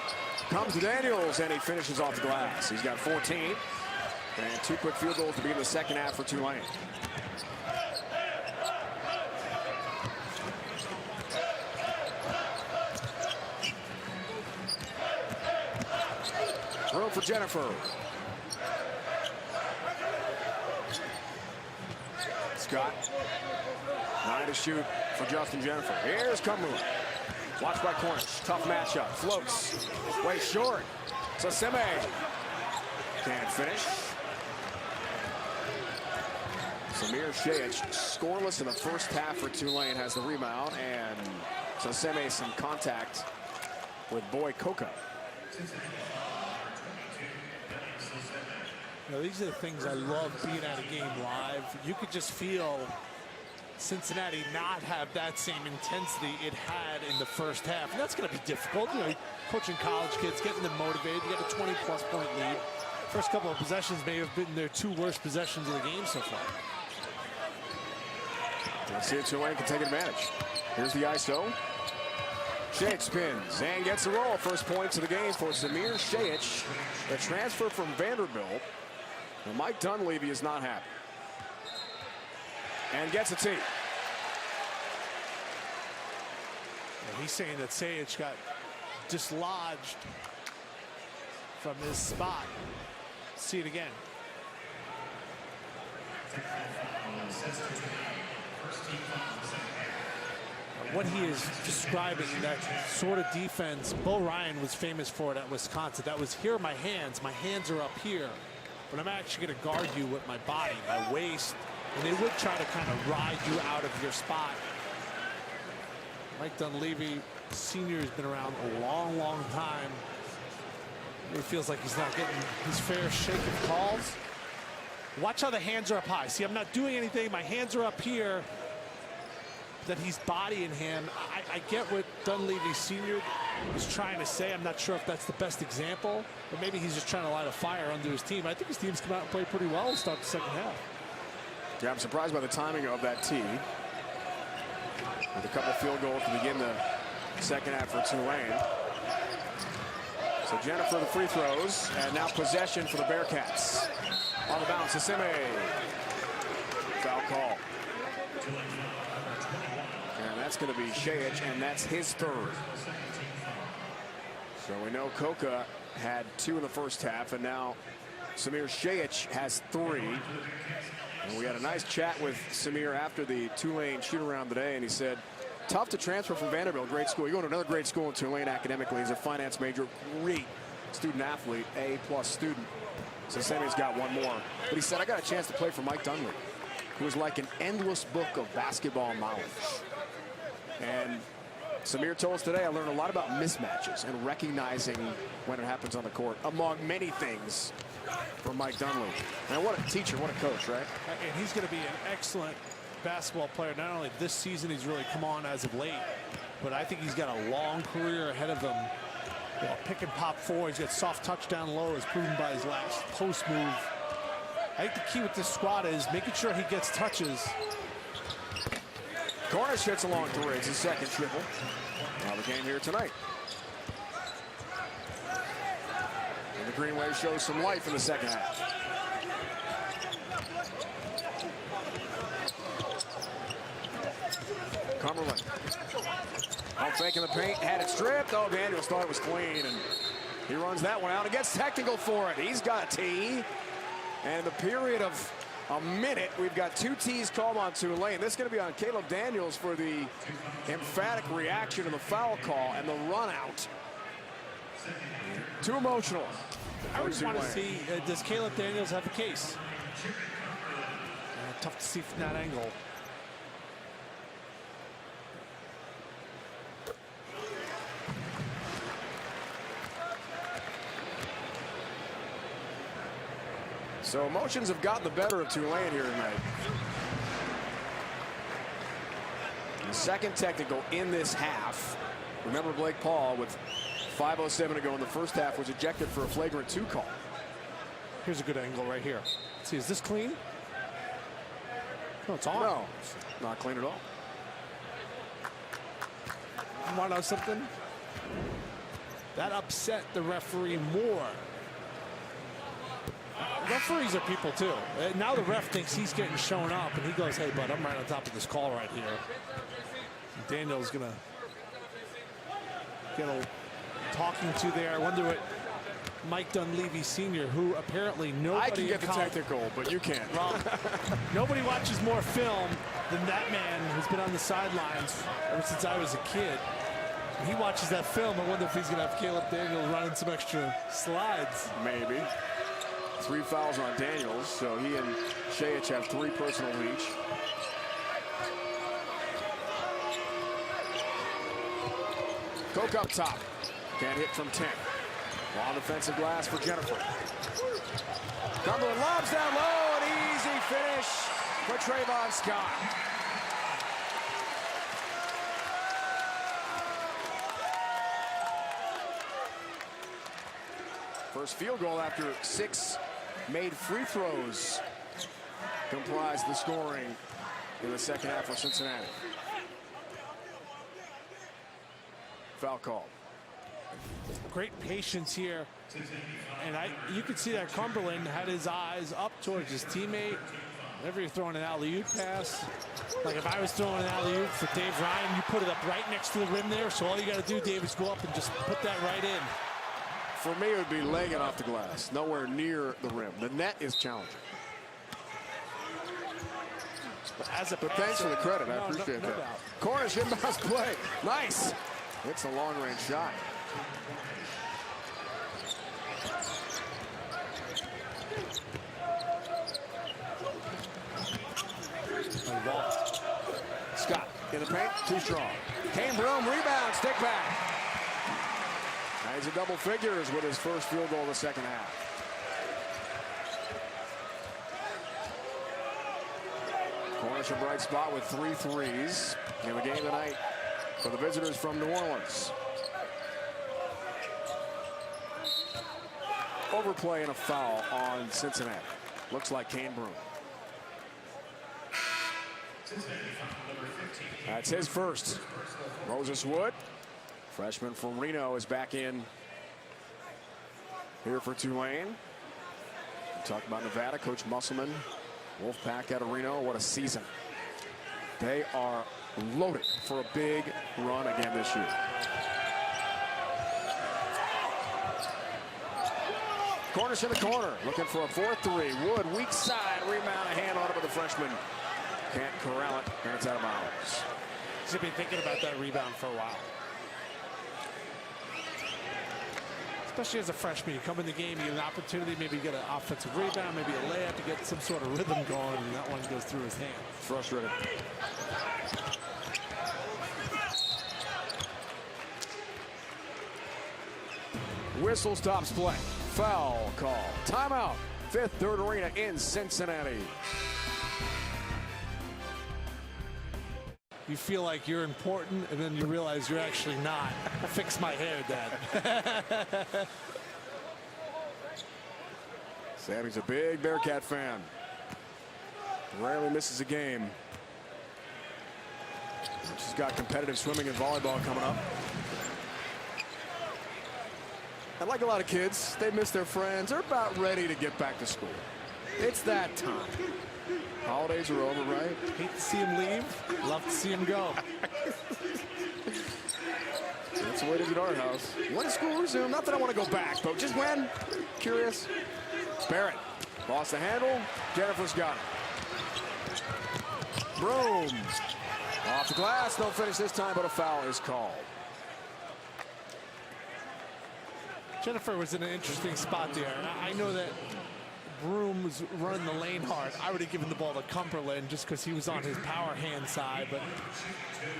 A: comes to Daniels, and he finishes off the glass. He's got 14. And 2 quick field goals to begin the second half for Tulane. Room for Jennifer. Scott. 9 to shoot for Justin Jennifer. Here's Cumberland. Watch by Cornish. Tough matchup. Floats. Way short. Saseme. Can't finish. Samir Shayich, scoreless in the first half for Tulane, has the rebound, and Saseme some contact with Boy Coca.
B: You know, these are the things I love being at a game live. You could just feel Cincinnati not have that same intensity it had in the first half. And that's going to be difficult. You know, coaching college kids, getting them motivated. You got a 20-plus point lead. First couple of possessions may have been their 2 worst possessions of the game so far.
A: Let's see if Tulane can take advantage. Here's the ISO. Shayich spins and gets the roll. First points of the game for Samir Shayich, the transfer from Vanderbilt. And Mike Dunleavy is not happy. And gets a tee.
B: And he's saying that Shayich got dislodged from his spot. See it again. What he is describing, that sort of defense, Bo Ryan was famous for it at Wisconsin. That was, here are my hands are up here, but I'm actually going to guard you with my body, my waist, and they would try to kind of ride you out of your spot. Mike Dunleavy, senior, has been around a long, long time. It feels like he's not getting his fair shake of calls. Watch how the hands are up high. See, I'm not doing anything. My hands are up here. That he's bodying him. I get what Dunleavy Sr. is trying to say. I'm not sure if that's the best example, but maybe he's just trying to light a fire under his team. I think his team's come out and played pretty well to start the second half.
A: Yeah, I'm surprised by the timing of that tee. With a couple field goals to begin the second half for Tulane. So Jennifer the free throws, and now possession for the Bearcats. On the bounce, Saseme. Foul call. And that's going to be Shayich, and that's his 3rd. So we know Coca had 2 in the first half, and now Samir Shayich has 3. And we had a nice chat with Samir after the Tulane shoot-around today, and he said, tough to transfer from Vanderbilt, great school. You're going to another great school in Tulane academically. He's a finance major, great student-athlete, A+ student. So Sammy's got 1 more. But he said, I got a chance to play for Mike Dunleavy, who was like an endless book of basketball knowledge. And Samir told us today, I learned a lot about mismatches and recognizing when it happens on the court, among many things, from Mike Dunleavy. And what a teacher, what a coach, right?
B: And he's going to be an excellent basketball player. Not only this season, he's really come on as of late, but I think he's got a long career ahead of him. You know, pick and pop 4. He's got soft touch down low, as proven by his last post move. I think the key with this squad is making sure he gets touches.
A: Cornish hits a long 3. It's his 2nd triple. Now the game here tonight. And the Green Wave shows some life in the second half. Cumberland. Oh, faking the paint, had it stripped. Oh, Daniels thought it was clean, and he runs that one out and gets technical for it. He's got a tee. And in the period of a minute, we've got 2 tees called on Tulane. This is going to be on Caleb Daniels for the emphatic reaction to the foul call and the run out. Too emotional.
B: I just want to see, does Caleb Daniels have a case? Tough to see from that angle.
A: So emotions have gotten the better of Tulane here tonight. The 2nd technical in this half. Remember, Blake Paul, with 5:07 to go in the first half, was ejected for a flagrant 2 call.
B: Here's a good angle right here. See, is this clean? No, it's on.
A: No, not clean at all.
B: You want to know something? That upset the referee more. Referees are people too. Now the ref thinks he's getting shown up, and he goes, hey, bud, I'm right on top of this call right here. And Daniel's going to get a talking to there. I wonder what Mike Dunleavy Sr., who apparently nobody
A: I can get the
B: in college-
A: technical, but you can't.
B: Well, nobody watches more film than that man who's been on the sidelines ever since I was a kid. When he watches that film, I wonder if he's going to have Caleb Daniels running some extra slides.
A: Maybe. 3 fouls on Daniels, so he and Shayich have 3 personal each. Coke up top. Can't hit from 10. Long defensive glass for Jennifer. Cumberland lobs down low, an easy finish for Trayvon Scott. First field goal after 6 made free throws comprised the scoring in the second half for Cincinnati. Foul call.
B: Great patience here. And you could see that Cumberland had his eyes up towards his teammate. Whenever you're throwing an alley-oop pass, like if I was throwing an alley-oop for Dave Ryan, you put it up right next to the rim there. So all you got to do, Dave, is go up and just put that right in.
A: For me, it would be laying it off the glass, nowhere near the rim. The net is challenging.
B: But
A: thanks for the credit. I appreciate that.
B: Doubt.
A: Cornish inbounds play. Nice. It's a long-range shot. Scott in the paint, too strong. Kane Broom, rebound, stick back. Now he's in double figures with his first field goal in the second half. Cornish a bright spot with 3 threes in the game tonight for the visitors from New Orleans. Overplay and a foul on Cincinnati. Looks like Kane Broom. That's his first. Moses Wood, freshman from Reno, is back in here for Tulane. We talked about Nevada, Coach Musselman, Wolfpack out of Reno. What a season. They are loaded for a big run again this year. Cornish in the corner, looking for a 4-3. Wood, weak side, rebound, a hand on it, but the freshman can't corral it, and it's out of bounds.
B: He's been thinking about that rebound for a while. Especially as a freshman, you come in the game, you get an opportunity, maybe get an offensive rebound, maybe a layup to get some sort of rhythm going, and that one goes through his hand.
A: Frustrated. Whistle stops play. Foul call. Timeout. Fifth Third Arena in Cincinnati.
B: You feel like you're important, and then you realize you're actually not. Fix my hair, Dad.
A: Sammy's a big Bearcat fan. Rarely misses a game. She's got competitive swimming and volleyball coming up. And like a lot of kids, they miss their friends. They're about ready to get back to school. It's that time. Holidays are over, right?
B: Hate to see him leave. Love to see him go.
A: That's the way it is at our house. When does school resume? Not that I want to go back, but just when? Curious. Barrett lost the handle. Jennifer's got it. Broom. Off the glass. No finish this time, but a foul is called.
B: Jennifer was in an interesting spot there. I know that Broom was running the lane hard. I would have given the ball to Cumberland just because he was on his power hand side. But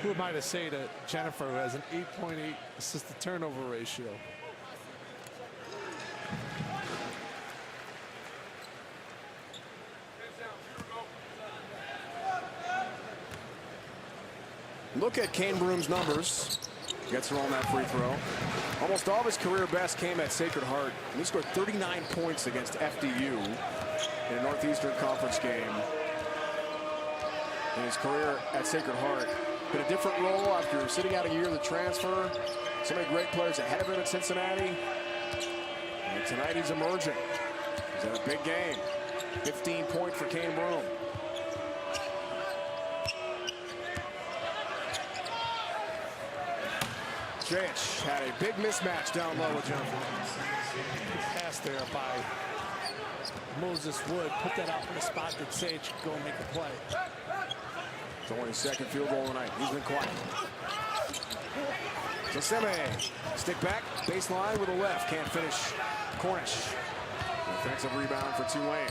B: who am I to say to Jennifer, who has an 8.8 assist to turnover ratio?
A: Look at Kane Broom's numbers. Gets her on that free throw. Almost all of his career best came at Sacred Heart. And he scored 39 points against FDU in a Northeastern Conference game. In his career at Sacred Heart, been a different role after sitting out a year of the transfer. So many great players ahead of him at Cincinnati. And tonight he's emerging. He's had a big game. 15 points for Kane Broom. Shayich had a big mismatch down low with Jennifer.
B: there by Moses Wood. Put that out in the spot that Sage could go and make a play.
A: It's only his second field goal tonight. He's been quiet. Cincinnati, stick back, baseline with a left. Can't finish. Cornish. Offensive rebound for Tualne.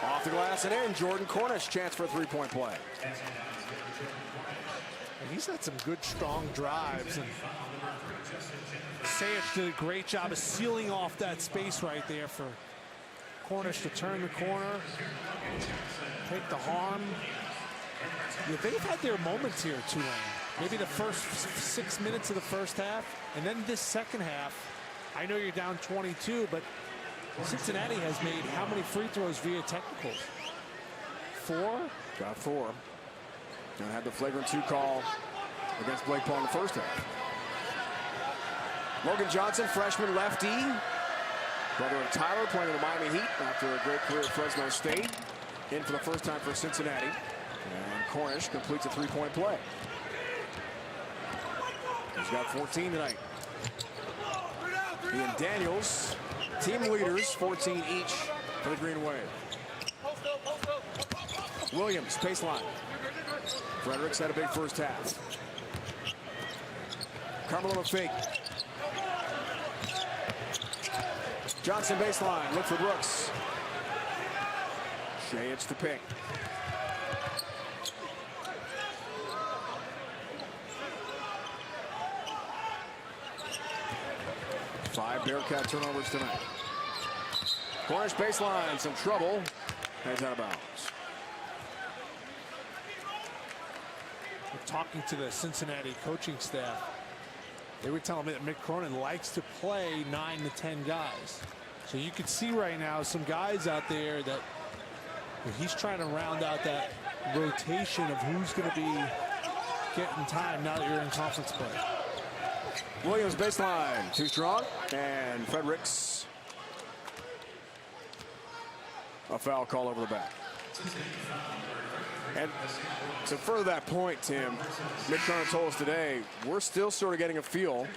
A: Off the glass and in. Jordan Cornish, chance for a three-point play.
B: And he's had some good, strong drives. And Sayich did a great job of sealing off that space right there for Cornish to turn the corner, take the harm. Yeah, they've had their moments here, Tualne. Maybe the first 6 minutes of the first half, and then this second half. I know you're down 22, but Cincinnati has made how many free throws via technicals? 4?
A: Got 4. And had the flagrant 2 call against Blake Paul in the first half. Logan Johnson, freshman lefty. Brother of Tyler playing in the Miami Heat after a great career at Fresno State. In for the first time for Cincinnati. And Cornish completes a three-point play. He's got 14 tonight. He and Daniels, team leaders, 14 each for the Green Wave. Williams, baseline. Fredericks had a big first half. Cumberland a fake. Johnson baseline, look for Brooks. Shea, it's the pick. Five Bearcat turnovers tonight. Cornish baseline, some trouble. Heads out of bounds.
B: We're talking to the Cincinnati coaching staff. They were telling me that Mick Cronin likes to play 9 to 10 guys. So you can see right now some guys out there that he's trying to round out that rotation of who's going to be getting time now that you're in conference play.
A: Williams baseline, too strong, and Fredericks. A foul call over the back. And to further that point, Tim, Mick Cronin told us today, we're still sort of getting a feel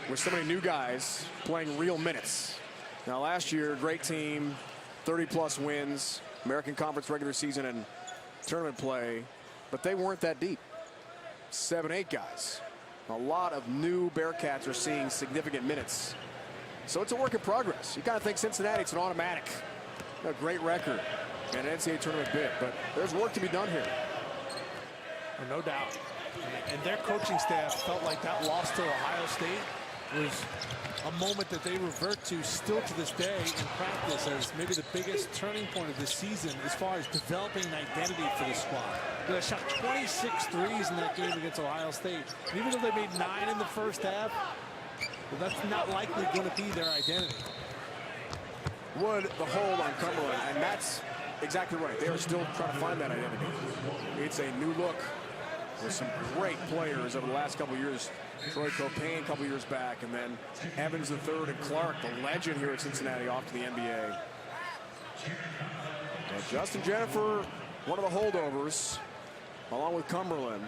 A: with so many new guys playing real minutes. Now last year, great team, 30-plus wins, American Conference regular season and tournament play, but they weren't that deep. 7, 8 guys. A lot of new Bearcats are seeing significant minutes. So it's a work in progress. You kind of think Cincinnati, it's an automatic. A great record and an NCAA tournament bid, but there's work to be done here.
B: Oh, no doubt. And their coaching staff felt like that loss to Ohio State was a moment that they revert to still to this day in practice as maybe the biggest turning point of this season as far as developing an identity for the squad. They shot 26 threes in that game against Ohio State. And even though they made 9 in the first half, well, that's not likely going to be their identity.
A: Wood, the hold on Cumberland, and that's exactly right. They are still trying to find that identity. It's a new look with some great players over the last couple of years. Troy Copain a couple of years back, and then Evans III and Clark, the legend here at Cincinnati, off to the NBA. But Justin Jennifer, one of the holdovers, along with Cumberland.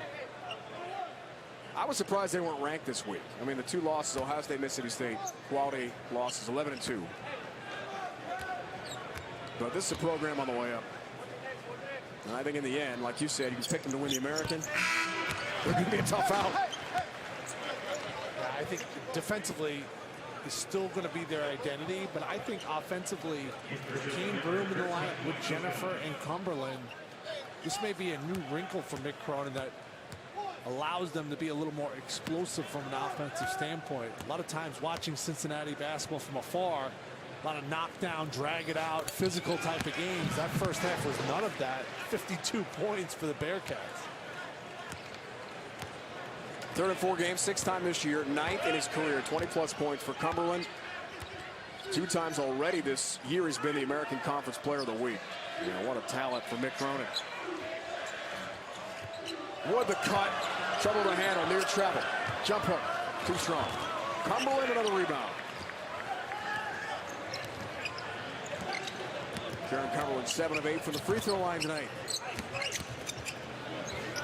A: I was surprised they weren't ranked this week. I mean, the 2 losses, Ohio State, Mississippi State, quality losses, 11-2. But this is a program on the way up. And I think in the end, like you said, you can pick them to win the American. They're going to be a tough out.
B: I think defensively is still going to be their identity, but I think offensively, with Kane Broom in the lineup with Jennifer and Cumberland, this may be a new wrinkle for Mick Cronin that allows them to be a little more explosive from an offensive standpoint. A lot of times watching Cincinnati basketball from afar, a lot of knockdown, drag it out, physical type of games. That first half was none of that. 52 points for the Bearcats.
A: 3rd and 4 games, 6th time this year, 9th in his career, 20-plus points for Cumberland. 2 times already this year he's been the American Conference Player of the Week. You know, what a talent for Mick Cronin. Wood the cut, trouble to handle, near travel. Jump hook, too strong. Cumberland another rebound. Jaron Cumberland 7 of 8 from the free throw line tonight.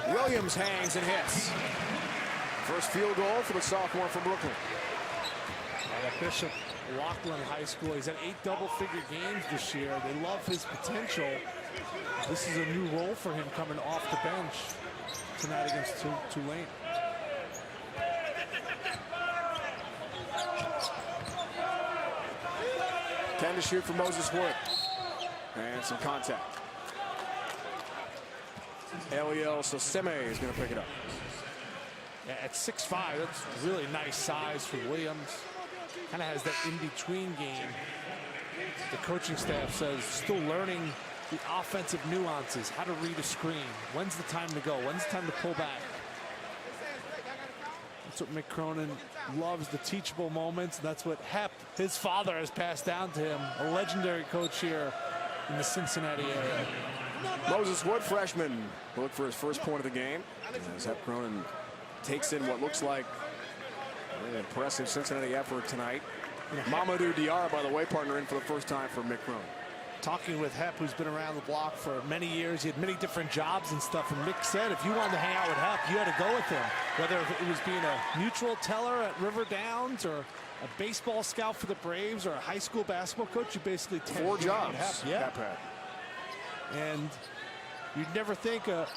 A: Williams hangs and hits. First field goal for the sophomore from Brooklyn.
B: At Bishop Laughlin High School, he's had 8 double-figure games this year. They love his potential. This is a new role for him coming off the bench tonight against Tualne.
A: Ten to shoot for Moses Wood. And some contact. Eliel Soseme is going to pick it up.
B: Yeah, at 6'5", that's really nice size for Williams. Kind of has that in-between game. The coaching staff says still learning the offensive nuances, how to read a screen. When's the time to go? When's the time to pull back? That's what Mick Cronin loves, the teachable moments. And that's what Hep, his father, has passed down to him. A legendary coach here in the Cincinnati area.
A: Moses Wood, freshman, will look for his first point of the game. As Hep Cronin takes in what looks like an impressive Cincinnati effort tonight. Mamadou Diarra, by the way, partner in for the first time for Mick Cronin.
B: Talking with Hep, who's been around the block for many years. He had many different jobs and stuff. And Mick said if you wanted to hang out with Hep, you had to go with him. Whether it was being a neutral teller at River Downs or a baseball scout for the Braves or a high school basketball coach, you basically
A: 4 jobs.
B: Hep. Yeah. And you'd never think a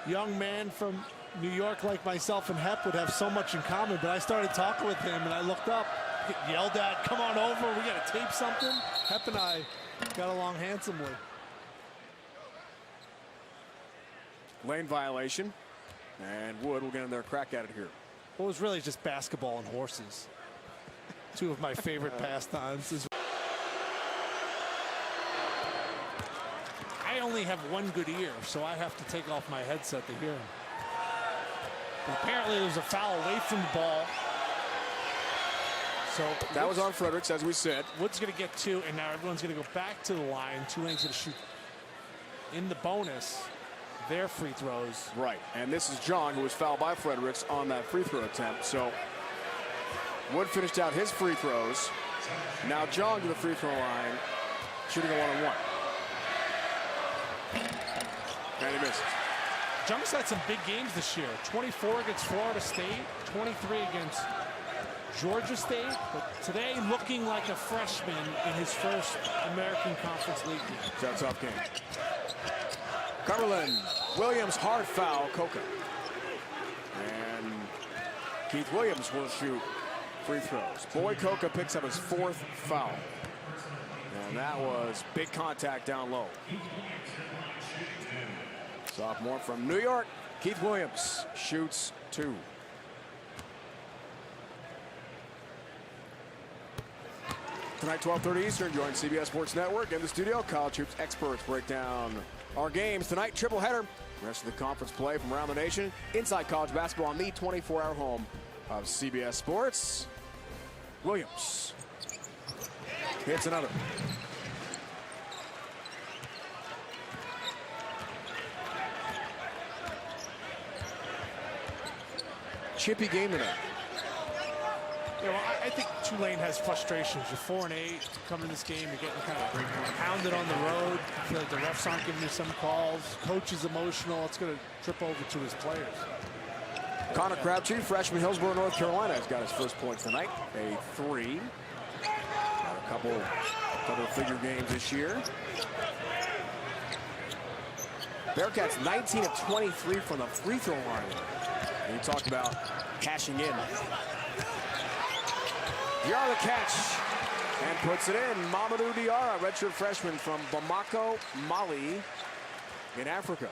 B: young man from New York like myself and Hep would have so much in common. But I started talking with him and I looked up, get yelled at, come on over, we got to tape something. Hep and I got along handsomely.
A: Lane violation. And Wood will get in there, crack at it here.
B: Well, it was really just basketball and horses. 2 of my favorite pastimes. I only have one good ear, so I have to take off my headset to hear him. But apparently there was a foul away from the ball. So
A: that was on Fredericks, as we said.
B: Wood's going to get 2, and now everyone's going to go back to the line. Tulane's going to shoot in the bonus their free throws.
A: Right, and this is John, who was fouled by Fredericks on that free throw attempt. So Wood finished out his free throws. Now John to the free throw line, shooting a 1-on-1. And he misses.
B: Junk's had some big games this year. 24 against Florida State, 23 against Georgia State, but today looking like a freshman in his first American Conference League game.
A: It's a tough game. Cumberland, Williams, hard foul, Coca. And Keith Williams will shoot free throws. Boy Coca picks up his 4th foul. And that was big contact down low. Sophomore from New York, Keith Williams shoots 2. Tonight, 12:30 Eastern, join CBS Sports Network in the studio. College hoops experts break down our games tonight. Triple header. Rest of the conference play from around the nation. Inside college basketball on the 24-hour home of CBS Sports. Williams hits another. Chippy game tonight.
B: Yeah, well, I think Tulane has frustrations. You're 4-8, come in this game, you're getting kind of pounded on the road. I feel like the refs aren't giving you some calls. Coach is emotional. It's going to trip over to his players.
A: Connor Crabtree, freshman, Hillsborough, North Carolina, has got his first points tonight. A 3. A couple of figure games this year. Bearcats 19 of 23 from the free throw line. And we talked about cashing in. Diarra the catch and puts it in. Mamadou Diarra, redshirt freshman from Bamako, Mali, in Africa.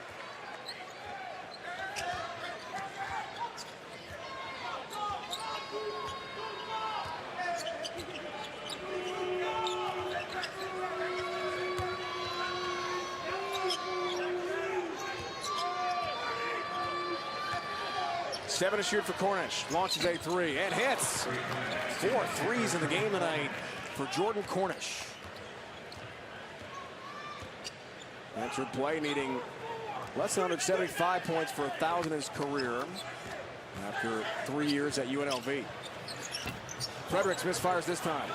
A: Seven to shoot for Cornish. Launches a 3 and hits. 4 threes in the game tonight for Jordan Cornish. Answered play, needing less than 175 points for 1,000 in his career after 3 years at UNLV. Fredericks misfires this time.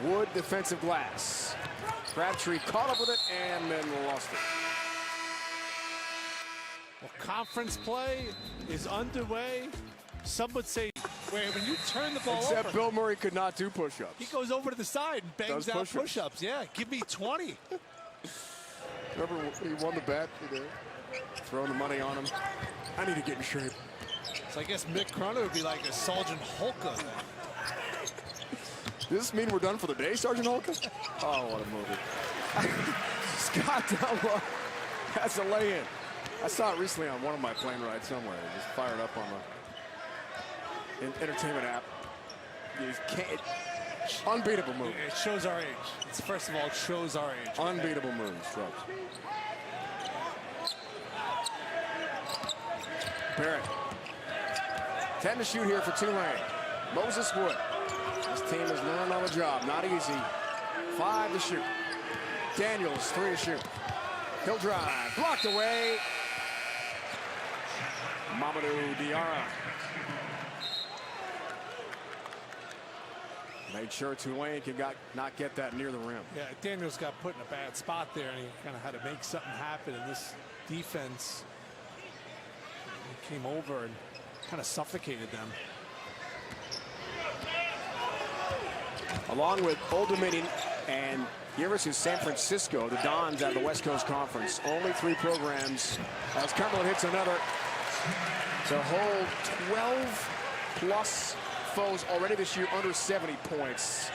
A: Wood defensive glass. Crabtree caught up with it and then lost it.
B: Well, conference play is underway. Some would say, when you turn the ball
A: Except
B: over,
A: Bill Murray could not do push-ups.
B: he goes over to the side and bangs out push-ups. Yeah, give me 20.
A: Remember he won the bet? He did. Throwing the money on him. I need to get in shape.
B: So I guess Mick Cronin would be like a Sergeant Hulka.
A: Does this mean we're done for the day, Sergeant Hulka? Oh, what a movie. Scott down low has a lay-in. I saw it recently on one of my plane rides somewhere. Just fired up on the entertainment app. You can't, unbeatable move.
B: It shows our age. First of all, it shows our age.
A: Unbeatable moves, Strokes. Barrett. 10 to shoot here for Tualne. Moses Wood. This team has learned on the job. Not easy. 5 to shoot. Daniels, 3 to shoot. He'll drive. Blocked away. Mamadou Diarra. Made sure Tualne could not get that near the rim.
B: Yeah, Daniels got put in a bad spot there, and he kind of had to make something happen in this defense. He came over and kind of suffocated them.
A: Along with Old Dominion and University of San Francisco, the Dons out of the West Coast Conference. Only 3 programs as Cumberland hits another to hold 12+ foes already this year under 70 points.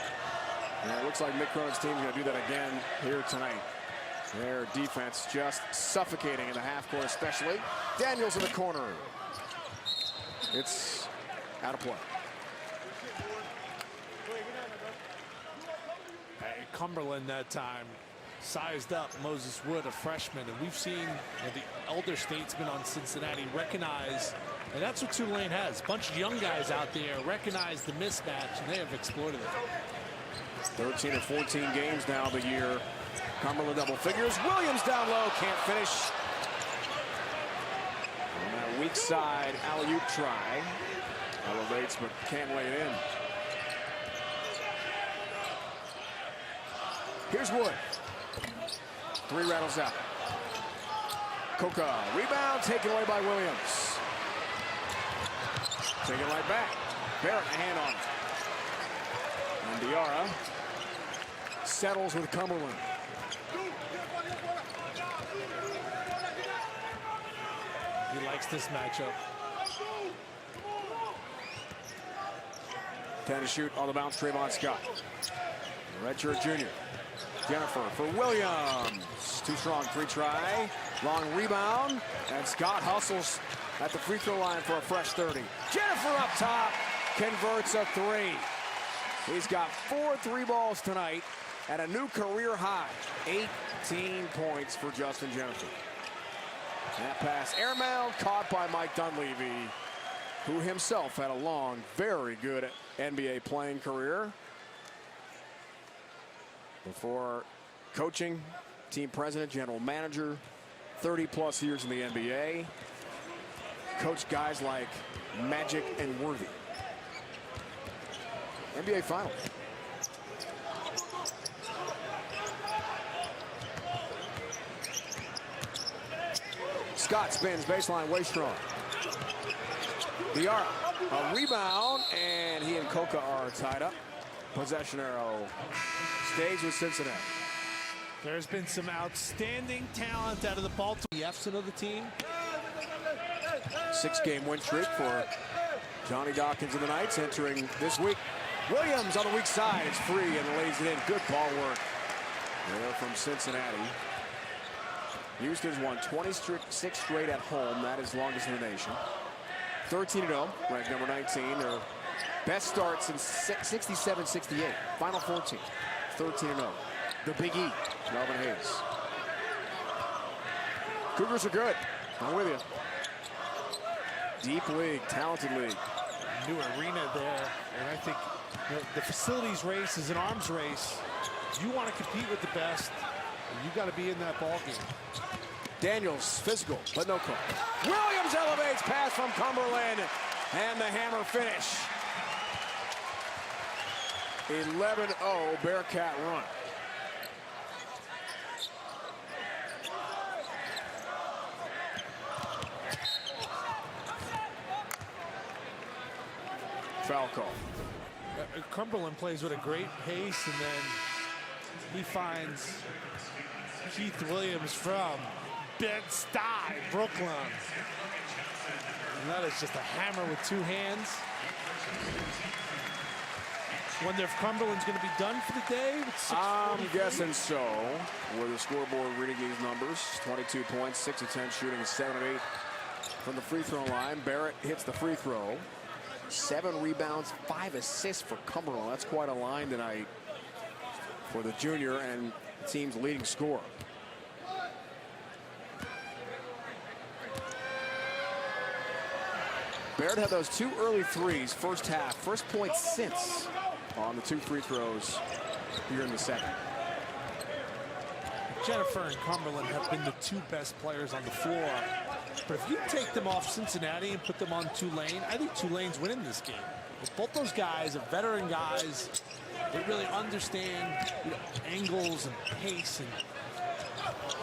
A: And it looks like Mick Cronin's team is going to do that again here tonight. Their defense just suffocating in the half court especially. Daniels in the corner. It's out of play.
B: Cumberland that time sized up Moses Wood, a freshman, and we've seen the elder statesman on Cincinnati recognize, and that's what Tulane has. A bunch of young guys out there recognize the mismatch, and they have exploited it.
A: 13 or 14 games now the year. Cumberland double figures. Williams down low, can't finish. On that weak side, alley-oop try. Elevates, but can't lay it in. Here's Wood. 3 rattles out. Coca, rebound taken away by Williams. Taken right back. Barrett, a hand on it. And Diarra settles with Cumberland.
B: He likes this matchup.
A: 10 to shoot on the bounce, Trayvon Scott. Redshirt junior. Jennifer for Williams. Too strong, 3 try. Long rebound. And Scott hustles at the free throw line for a fresh 30. Jennifer up top. Converts a 3. He's got 4 3-balls tonight at a new career high. 18 points for Justin Jennifer. That pass airmailed, caught by Mike Dunleavy, who himself had a long, very good NBA playing career. Before coaching, team president, general manager, 30+ years in the NBA. Coached guys like Magic and Worthy. NBA Finals. Scott spins baseline, way strong. Diarra, a rebound, and he and Coca are tied up. Possession arrow stays with Cincinnati.
B: There's been some outstanding talent out of the Baltimore F's of the team.
A: 6-game win streak for Johnny Dawkins and the Knights entering this week. Williams on the weak side is free and lays it in. Good ball work there from Cincinnati. Houston's won 26 straight at home. That is longest in the nation. 13-0, ranked number 19. Their best start since 67-68. Final 14. 13-0. The Big E, Melvin Hayes. Cougars are good. I'm with you. Deep league, talented league.
B: New arena there, and I think the facilities race is an arms race. You want to compete with the best, you got to be in that ball game.
A: Daniels, physical, but no call. Williams elevates, pass from Cumberland, and the hammer finish. 11-0 Bearcat run. Foul call.
B: Cumberland plays with a great pace, and then he finds Keith Williams from Bed-Stuy, Brooklyn. And that is just a hammer with two hands. Wonder if Cumberland's going to be done for the day with 6:43?
A: I'm guessing so. With the scoreboard reading these numbers, 22 points, 6 of 10 shooting, 7 of 8 from the free throw line. Barrett hits the free throw. 7 rebounds, 5 assists for Cumberland. That's quite a line tonight for the junior and the team's leading scorer. Barrett had those 2 early threes first half, first point since on the 2 free throws here in the second.
B: Jennifer and Cumberland have been the 2 best players on the floor. But if you take them off Cincinnati and put them on Tulane, I think Tulane's winning this game. Both those guys are veteran guys. They really understand, you know, angles and pace. And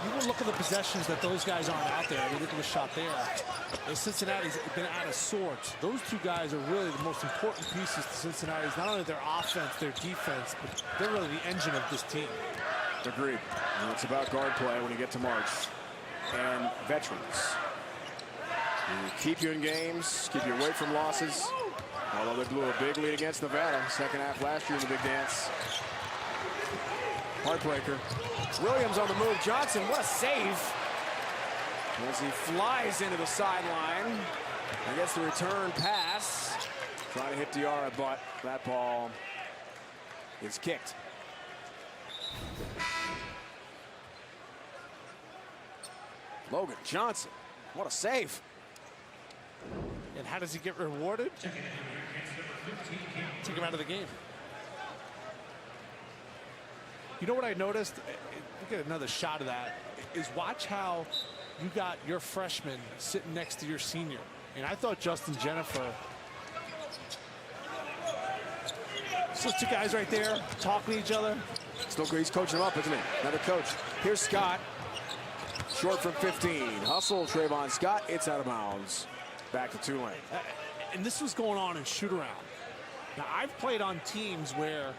B: you will look at the possessions that those guys aren't out there. I mean, look at the shot there. Cincinnati's been out of sorts. Those 2 guys are really the most important pieces to Cincinnati's, not only their offense, their defense, but they're really the engine of this team.
A: Agreed. And it's about guard play when you get to March. And veterans. Keep you in games, keep you away from losses. Although they blew a big lead against Nevada second half last year in the big dance. Heartbreaker. Williams on the move. Johnson, what a save. As he flies into the sideline. I guess the return pass. Trying to hit Diarra, but that ball is kicked. Logan Johnson, what a save.
B: And how does he get rewarded? Take him out of the game. You know what I noticed? Look at another shot of that. Is watch how you got your freshman sitting next to your senior. And I thought Justin Jennifer. So 2 guys right there talking to each other.
A: Still, he's coaching them up, isn't he? Another coach. Here's Scott. Short from 15. Hustle, Trayvon Scott. It's out of bounds. Back to Tulane.
B: And this was going on in shoot-around. Now, I've played on teams where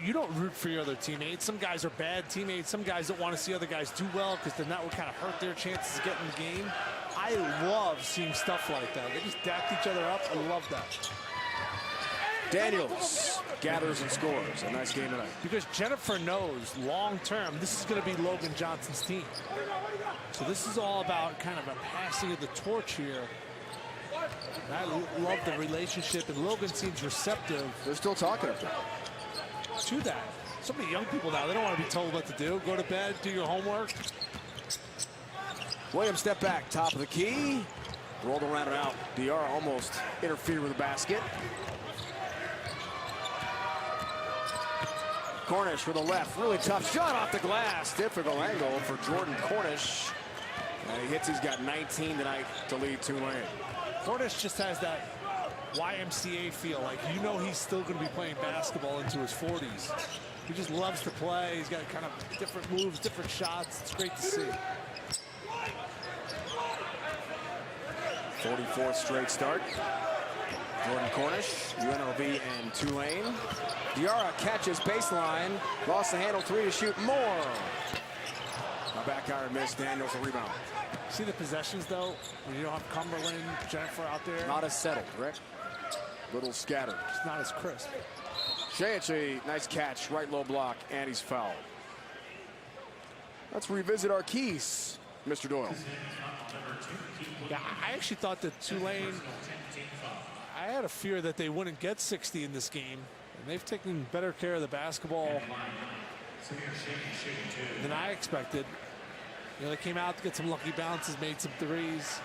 B: you don't root for your other teammates. Some guys are bad teammates. Some guys don't want to see other guys do well because then that would kind of hurt their chances of getting the game. I love seeing stuff like that. They just dapped each other up. I love that.
A: Daniels gathers and scores. A nice game tonight.
B: Because Jennifer knows long-term this is going to be Logan Johnson's team. So this is all about kind of a passing of the torch here. And I love the relationship, and Logan seems receptive.
A: They're still talking up there.
B: To that. So many young people now, they don't want to be told what to do. Go to bed, do your homework.
A: Williams step back, top of the key. Rolled around and out. Diarra almost interfered with the basket. Cornish with a left, really tough shot off the glass. Difficult angle for Jordan Cornish. And he hits, he's got 19 tonight to lead Tulane.
B: Cornish just has that YMCA feel, like you know he's still going to be playing basketball into his 40s. He just loves to play. He's got kind of different moves, different shots. It's great to see.
A: 44th straight start. Jordan Cornish, UNLV and Tulane. Diarra catches baseline, lost the handle, 3 to shoot more. A back iron miss, Daniels a rebound.
B: See the possessions though, when you don't have Cumberland, Jennifer out there.
A: Not as settled, Rick. Little scattered.
B: It's not as crisp.
A: Shayachi, nice catch, right low block, and he's fouled. Let's revisit our keys, Mr. Doyle.
B: Yeah, I actually thought that Tulane, I had a fear that they wouldn't get 60 in this game. And they've taken better care of the basketball than I expected. You know, they came out to get some lucky bounces, made some threes.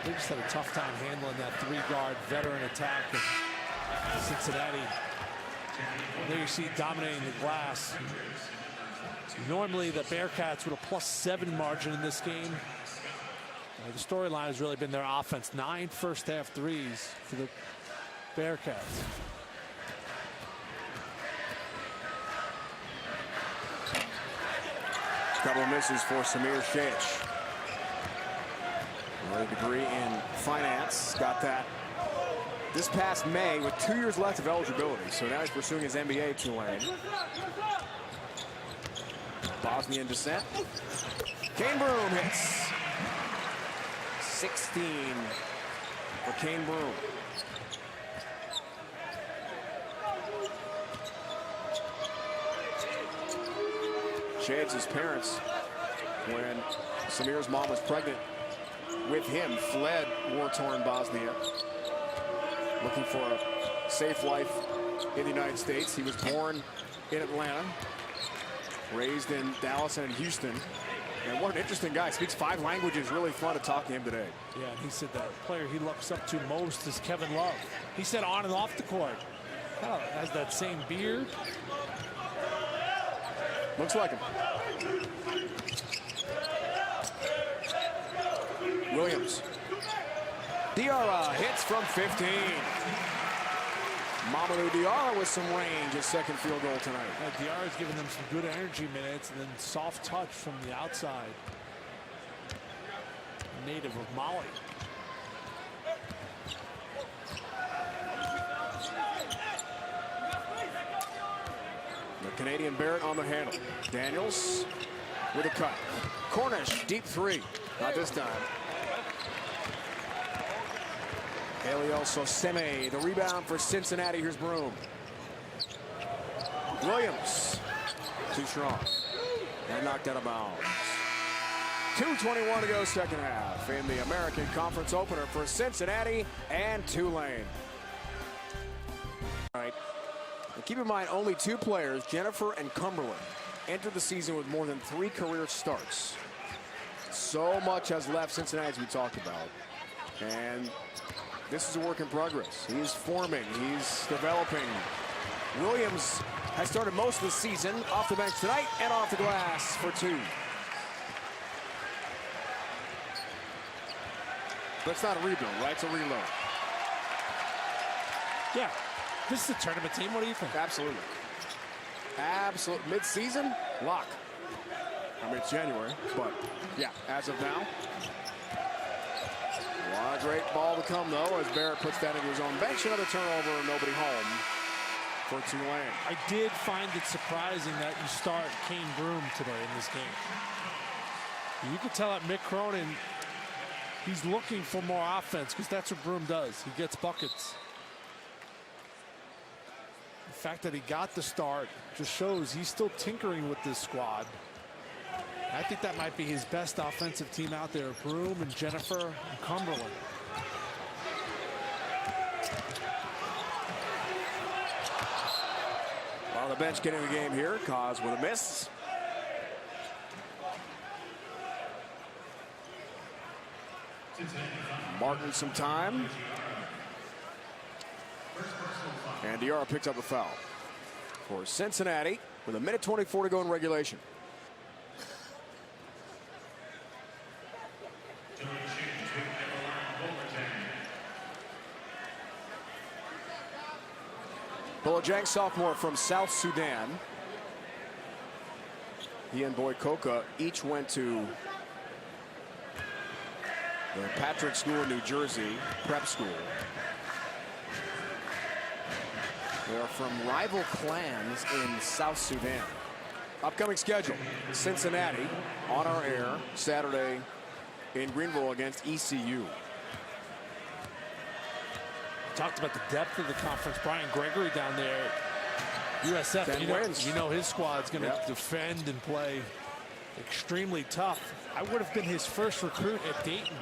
B: They just had a tough time handling that 3-guard veteran attack of Cincinnati. And there you see dominating the glass. Normally the Bearcats with a +7 margin in this game. The storyline has really been their offense. 9 first-half threes for the Bearcats.
A: Couple of misses for Samir Shayach. A degree in finance. Got that this past May with 2 years left of eligibility. So now he's pursuing his MBA at Tualne. Bosnian descent. Kane Broom hits. 16 for Kane Broom. Shades his parents when Samir's mom was pregnant with him, fled war-torn Bosnia, looking for a safe life in the United States. He was born in Atlanta, raised in Dallas and in Houston. And what an interesting guy. Speaks 5 languages. Really fun to talk to him today.
B: Yeah, and he said that player he looks up to most is Kevin Love. He said on and off the court. Kind of has that same beard.
A: Looks like him. Williams. Diarra hits from 15. Mamadou Diarra with some range, his second field goal tonight.
B: Diarra's giving them some good energy minutes, and then soft touch from the outside. Native of Mali.
A: The Canadian Barrett on the handle. Daniels with a cut. Cornish, deep 3. Not this time. Eliel Soseme, the rebound for Cincinnati. Here's Broom. Williams, too strong. And knocked out of bounds. 2:21 to go, second half in the American Conference opener for Cincinnati and Tulane. All right. And keep in mind, only 2 players, Jennifer and Cumberland, entered the season with more than 3 career starts. So much has left Cincinnati, as we talked about. And this is a work in progress. He's forming, he's developing. Williams has started most of the season off the bench tonight and off the glass for 2. But it's not a rebuild, right? It's a reload.
B: Yeah, this is a tournament team. What do you think?
A: Absolutely. Absolute mid-season lock. I mean, it's January, but yeah, as of now. A great ball to come, though, as Barrett puts that into his own bench. Another turnover, nobody home for Tulane.
B: I did find it surprising that you start Kane Broom today in this game. You can tell that Mick Cronin, he's looking for more offense, because that's what Broom does. He gets buckets. The fact that he got the start just shows he's still tinkering with this squad. I think that might be his best offensive team out there. Broom and Jennifer and Cumberland.
A: On the bench getting the game here. Cause with a miss. Martin some time. And Diarra picks up a foul for Cincinnati with 1:24 to go in regulation. Bolajang, sophomore from South Sudan. He and Boy Coca each went to the Patrick School in New Jersey, prep school. They are from rival clans in South Sudan. Upcoming schedule, Cincinnati on our air Saturday in Greenville against ECU.
B: Talked about the depth of the conference. Brian Gregory down there, USF.
A: 10 wins.
B: You know his squad's going to defend and play extremely tough. I would have been his first recruit at Dayton.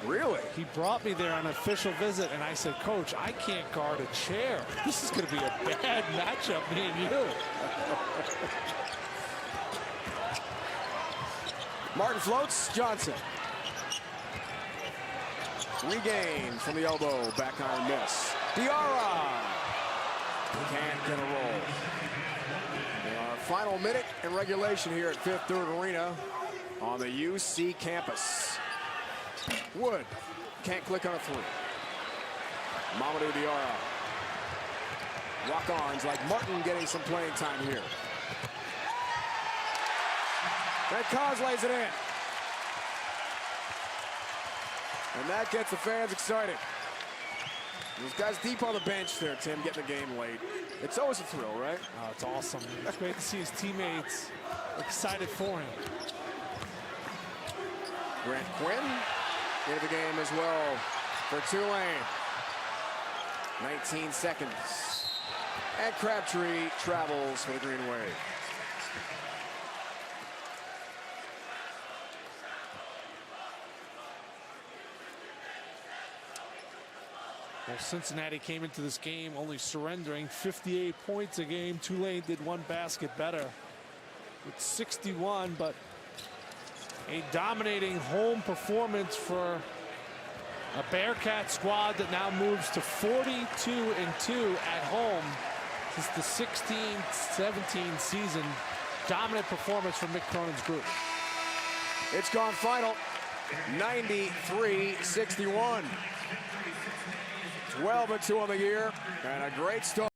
A: Really?
B: He brought me there on an official visit, and I said, Coach, I can't guard a chair. This is going to be a bad matchup, me and you.
A: Martin floats. Johnson. Regained from the elbow. Back iron miss. Diarra can't get a roll. Our final minute in regulation here at Fifth Third Arena on the UC campus. Wood can't click on a 3. Mamadou Diarra. Walk-ons like Martin getting some playing time here. And Cos lays it in. And that gets the fans excited. Those guys deep on the bench there, Tim, getting the game late. It's always a thrill, right?
B: Oh, it's awesome. It's great to see his teammates excited for him.
A: Grant Quinn into the game as well for Tualne. 19 seconds. And Crabtree travels for the Green Wave.
B: Well, Cincinnati came into this game only surrendering 58 points a game. Tulane did one basket better with 61, but a dominating home performance for a Bearcat squad that now moves to 42-2 at home since the 16-17 season. Dominant performance from Mick Cronin's group.
A: It's gone final, 93-61. 12-2 on the year, and a great start.